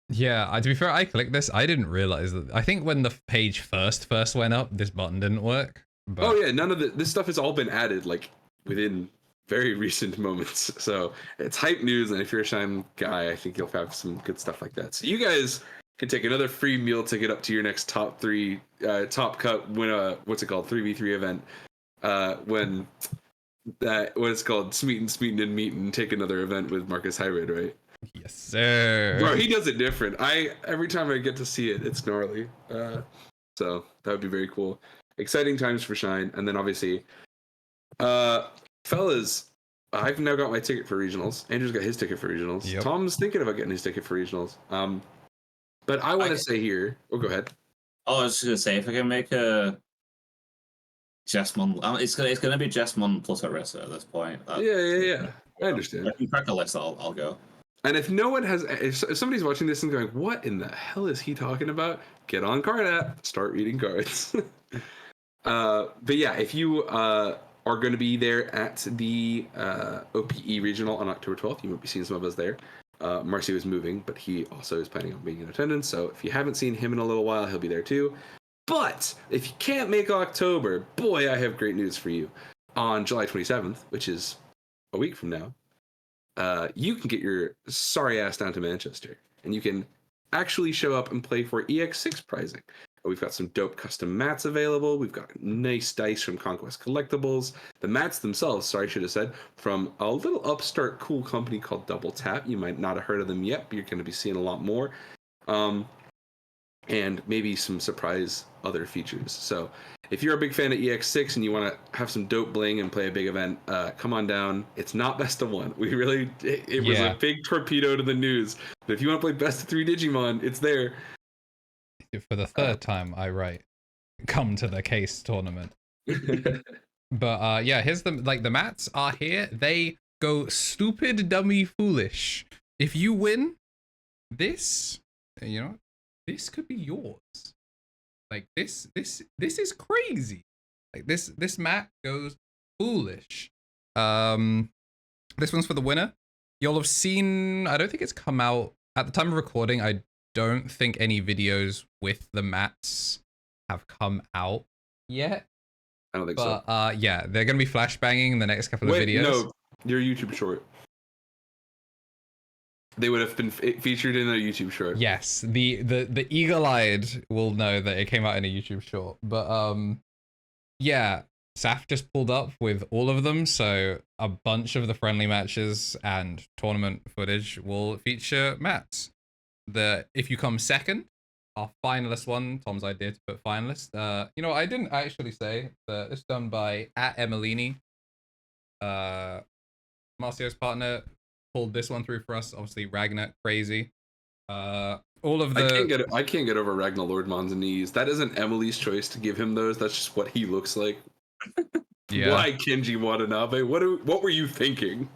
Yeah, to be fair, I clicked this. I didn't realize that. I think when the page first went up, this button didn't work. But... Oh yeah, none of this stuff has all been added like within very recent moments. So it's hype news, and if you're a Shine guy, I think you'll have some good stuff like that. So you guys can take another free meal ticket up to your next top cup when what's it called, 3v3 event, when that what's called Smeaton and Meet and take another event with Marcus Hybrid, right? Yes, sir. Bro, he does it different. Every time I get to see it, it's gnarly. So that would be very cool. Exciting times for Shine, and then obviously, fellas, I've now got my ticket for regionals. Andrew's got his ticket for regionals. Yep. Tom's thinking about getting his ticket for regionals. But I want to say here. Oh, go ahead. Oh, I was just gonna say, if I can make a Jesmon, it's gonna be Jesmon plus Orisa at this point. Yeah. I understand. If I can crack a list, I'll go. And if no one has, if somebody's watching this and going, "What in the hell is he talking about?" Get on Card App, start reading cards. But yeah, if you are going to be there at the OPE regional on October 12th, you might be seeing some of us there. Marcio is moving, but he also is planning on being in attendance. So if you haven't seen him in a little while, he'll be there too. But if you can't make October, boy, I have great news for you. On July 27th, which is a week from now, you can get your sorry ass down to Manchester, and you can actually show up and play for EX6 prizing. We've got some dope custom mats available. We've got nice dice from Conquest Collectibles. The mats themselves, sorry, I should have said, from a little upstart cool company called Double Tap. You might not have heard of them yet, but you're going to be seeing a lot more. And maybe some surprise other features. So if you're a big fan of EX6 and you want to have some dope bling and play a big event, come on down. It's not best of one. We really, it was a big torpedo to the news. But if you want to play best of 3 Digimon, it's there. For the third time, I write, come to the case tournament. But yeah, here's the mats are here. They go stupid, dummy, foolish. If you win this, you know, this could be yours. Like this is crazy. Like this mat goes foolish. This one's for the winner. You'll have seen, I don't think it's come out at the time of recording. I don't think any videos with the mats have come out yet. I don't think so. But yeah, they're gonna be flashbanging in the next couple of videos. No, your YouTube short. They would have been featured in a YouTube short. Yes, the eagle-eyed will know that it came out in a YouTube short. But yeah, Saf just pulled up with all of them, so a bunch of the friendly matches and tournament footage will feature mats. If you come second, our finalist one, Tom's idea to put finalist. You know, I didn't actually say that it's done by @Emilini. Marcio's partner pulled this one through for us. Obviously, Ragnar, crazy. All of the I can't get over Ragnar Lordmon's knees. That isn't Emily's choice to give him those. That's just what he looks like. Yeah. Why Kenji Watanabe? What were you thinking?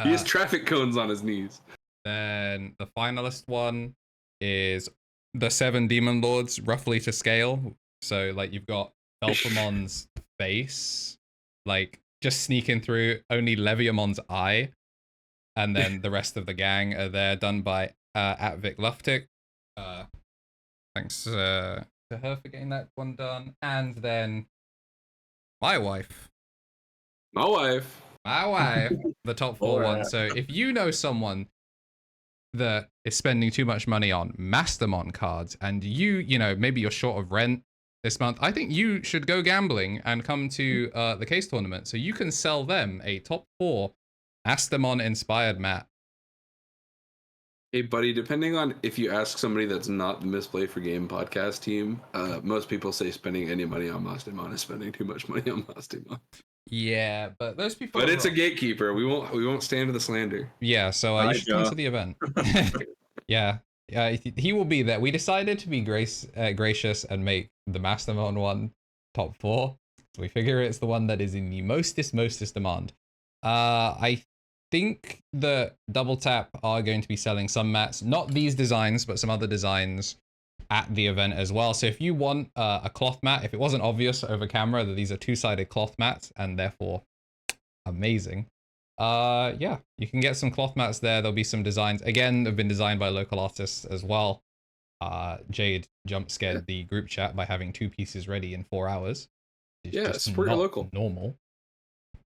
He has traffic cones on his knees. Then the finalist one is the 7 Demon Lords, roughly to scale. So like you've got Belpamon's face, like just sneaking through, only Leviamon's eye, and then the rest of the gang are there, done by @Vic Luftic. Thanks to her for getting that one done. And then my wife, the top 4 one. So if you know someone that is spending too much money on Mastermon cards, and you know, maybe you're short of rent this month, I think you should go gambling and come to the case tournament so you can sell them a top 4 Mastermon inspired mat. Hey buddy, depending on if you ask somebody that's not the Misplay for Game podcast team, most people say spending any money on Mastermon is spending too much money on Mastermon. Yeah, but those people. But it's a gatekeeper. We won't stand to the slander. Yeah, so you should come to the event. Yeah, he will be there. We decided to be gracious and make the Mastermon one top 4. So we figure it's the one that is in the mostest demand. I think the Double Tap are going to be selling some mats, not these designs, but some other designs at the event as well. So if you want a cloth mat, if it wasn't obvious over camera that these are 2-sided cloth mats and therefore amazing, yeah, you can get some cloth mats there. There'll be some designs. Again, they've been designed by local artists as well. Jade jump scared the group chat by having 2 pieces ready in 4 hours. Yeah, support your local. Normal.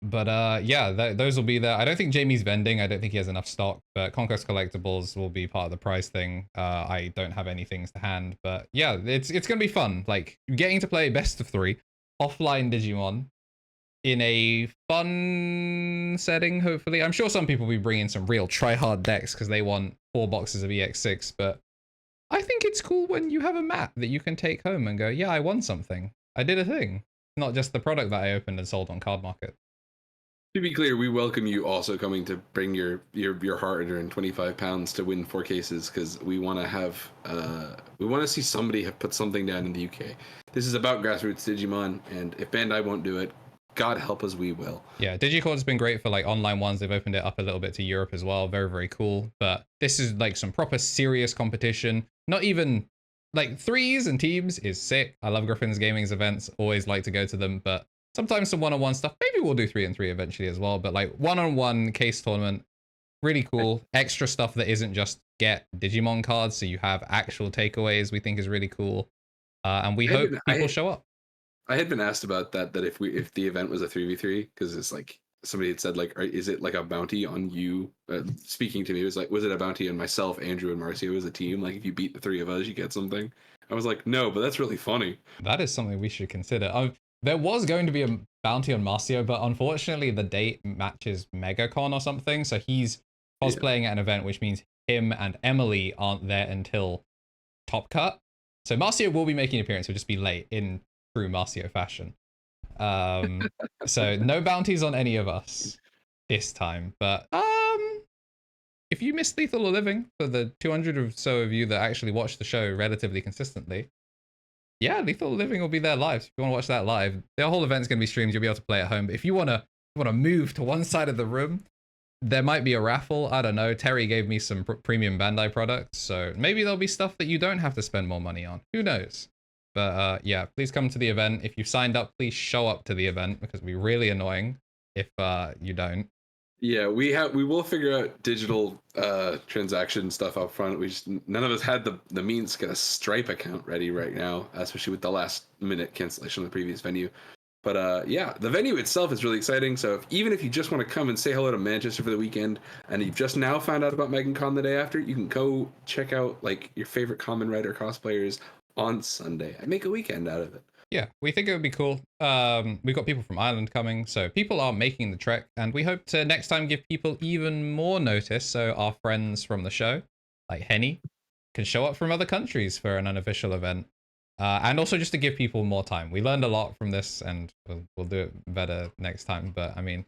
But yeah, those will be there. I don't think Jamie's vending. I don't think he has enough stock, but Conquest Collectibles will be part of the prize thing. I don't have any things to hand, but yeah, it's gonna be fun. Like getting to play best of 3 offline Digimon in a fun setting, hopefully. I'm sure some people will be bringing some real try-hard decks because they want 4 boxes of EX6, but I think it's cool when you have a mat that you can take home and go, yeah, I won something. I did a thing. Not just the product that I opened and sold on Card Market. To be clear, we welcome you also coming to bring your hard-earned £25 to win 4 cases, because we want to see somebody have put something down in the UK. This is about grassroots Digimon, and if Bandai won't do it, God help us, we will. Yeah, Digicord's been great for like online ones. They've opened it up a little bit to Europe as well. Very, very cool. But this is like some proper serious competition. Not even like 3s and teams is sick. I love Griffin's Gaming's events. Always like to go to them, but sometimes some one-on-one stuff. Maybe we'll do 3-on-3 eventually as well. But like one-on-one case tournament, really cool. Extra stuff that isn't just get Digimon cards, so you have actual takeaways. We think is really cool, and we hope people show up. I had been asked about that if the event was a 3v3, because it's like somebody had said like, is it like a bounty on you? Speaking to me, it was like, was it a bounty on myself, Andrew, and Marcio as a team? Like if you beat the three of us, you get something. I was like, no, but that's really funny. That is something we should consider. There was going to be a bounty on Marcio, but unfortunately the date matches MegaCon or something, so he's cosplaying at an event, which means him and Emily aren't there until Top Cut. So Marcio will be making an appearance, he'll just be late in true Marcio fashion. So no bounties on any of us this time, but if you missed Lethal or Living, for the 200 or so of you that actually watch the show relatively consistently, yeah, Lethal or Living will be there live. So if you want to watch that live, the whole event's going to be streamed. You'll be able to play at home. But if you want to move to one side of the room, there might be a raffle. I don't know. Terry gave me some premium Bandai products, so maybe there'll be stuff that you don't have to spend more money on. Who knows? But yeah, please come to the event. If you've signed up, please show up to the event, because it'll be really annoying if you don't. Yeah, we will figure out digital transaction stuff up front. None of us had the means to get a Stripe account ready right now, especially with the last minute cancellation of the previous venue. But yeah, the venue itself is really exciting. So even if you just want to come and say hello to Manchester for the weekend, and you've just now found out about MegaCon the day after, you can go check out like your favorite Kamen Rider cosplayers on Sunday and make a weekend out of it. Yeah, we think it would be cool. We've got people from Ireland coming, so people are making the trek, and we hope to next time give people even more notice, so our friends from the show, like Henny, can show up from other countries for an unofficial event. And also just to give people more time. We learned a lot from this, and we'll do it better next time. But I mean,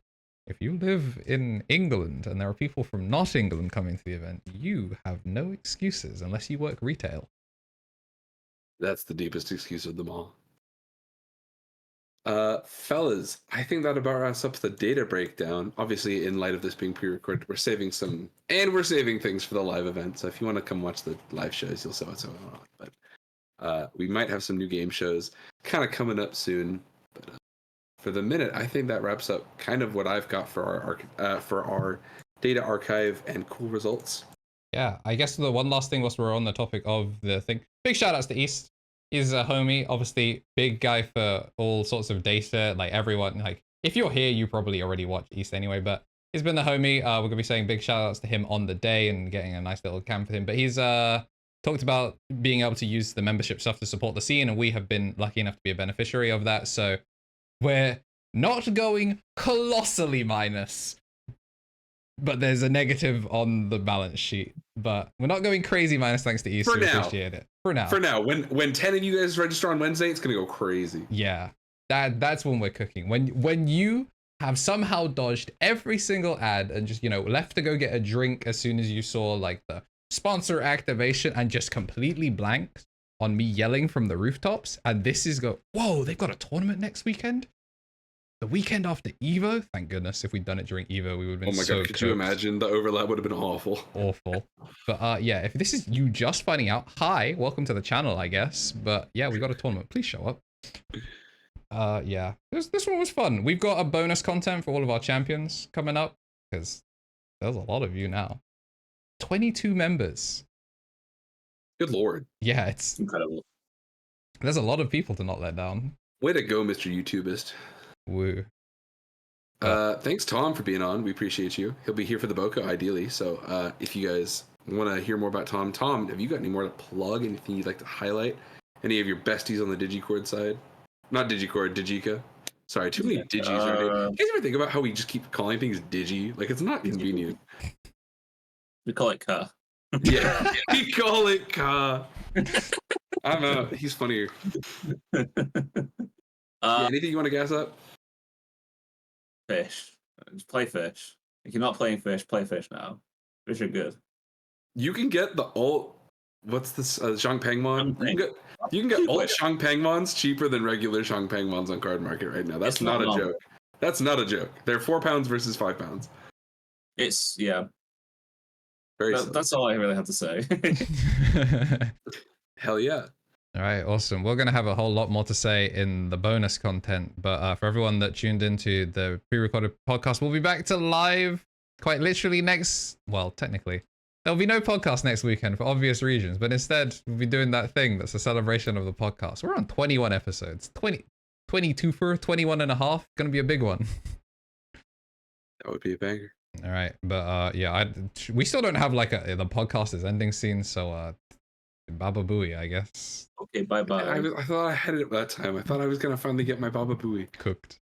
if you live in England and there are people from not England coming to the event, you have no excuses unless you work retail. That's the deepest excuse of them all. Fellas, I think that about wraps up the data breakdown. Obviously, in light of this being pre-recorded, we're saving things for the live event. So if you want to come watch the live shows, you'll see what's going on. But we might have some new game shows kind of coming up soon. But for the minute, I think that wraps up kind of what I've got for our data archive and cool results. Yeah, I guess the one last thing whilst we're on the topic of the thing, big shout outs to East. He's a homie, obviously big guy for all sorts of data, like everyone, like if you're here, you probably already watched East anyway, but he's been the homie. We're gonna be saying big shout outs to him on the day and getting a nice little camp with him, but he's talked about being able to use the membership stuff to support the scene, and we have been lucky enough to be a beneficiary of that, so we're not going colossally minus, but there's a negative on the balance sheet, but we're not going crazy minus thanks to East. For now. Appreciate it. For now. For now, when 10 of you guys register on Wednesday, it's gonna go crazy. Yeah, that's when we're cooking. When you have somehow dodged every single ad and just, left to go get a drink as soon as you saw like the sponsor activation and just completely blanked on me yelling from the rooftops, and this is whoa, they've got a tournament next weekend? The weekend after Evo? Thank goodness. If we'd done it during Evo, we would have been so god, could you imagine? The overlap would have been awful. Awful. But yeah, if this is you just finding out, hi, welcome to the channel, I guess. But yeah, we got a tournament. Please show up. Yeah, this one was fun. We've got a bonus content for all of our champions coming up, because there's a lot of you now. 22 members. Good lord. Yeah, it's incredible. There's a lot of people to not let down. Way to go, Mr. YouTubist. Woo. Thanks, Tom, for being on. We appreciate you. He'll be here for the Boca, ideally. So if you guys want to hear more about Tom, have you got any more to plug? Anything you'd like to highlight? Any of your besties on the Digicord side? Not Digicord, Digika. Sorry, too many Digis right here. You guys ever think about how we just keep calling things Digi? Like, it's not convenient. We call it Ka. Yeah, we call it Ka. I don't know. He's funnier. Yeah, anything you want to gas up? Fish. Just play fish. If you're not playing fish, play fish now. Fish are good. You can get the alt. What's this? Shangpangmon. You can get alt Shangpangmons cheaper than regular Shangpangmons on Card Market right now. That's not a joke. That's not a joke. They're £4 versus £5. It's yeah. That's all I really have to say. Hell yeah. All right, awesome. We're going to have a whole lot more to say in the bonus content, but for everyone that tuned into the pre-recorded podcast, we'll be back to live Quite literally technically. There'll be no podcast next weekend for obvious reasons, but instead we'll be doing that thing that's a celebration of the podcast. We're on 21 episodes. 22 for 21 and a half. Gonna be a big one. That would be a banger. All right, but yeah, we still don't have like the podcast is ending scene, so Baba Booey, I guess. Okay, bye. I thought I had it that time. I thought I was gonna finally get my Baba Booey Cooked.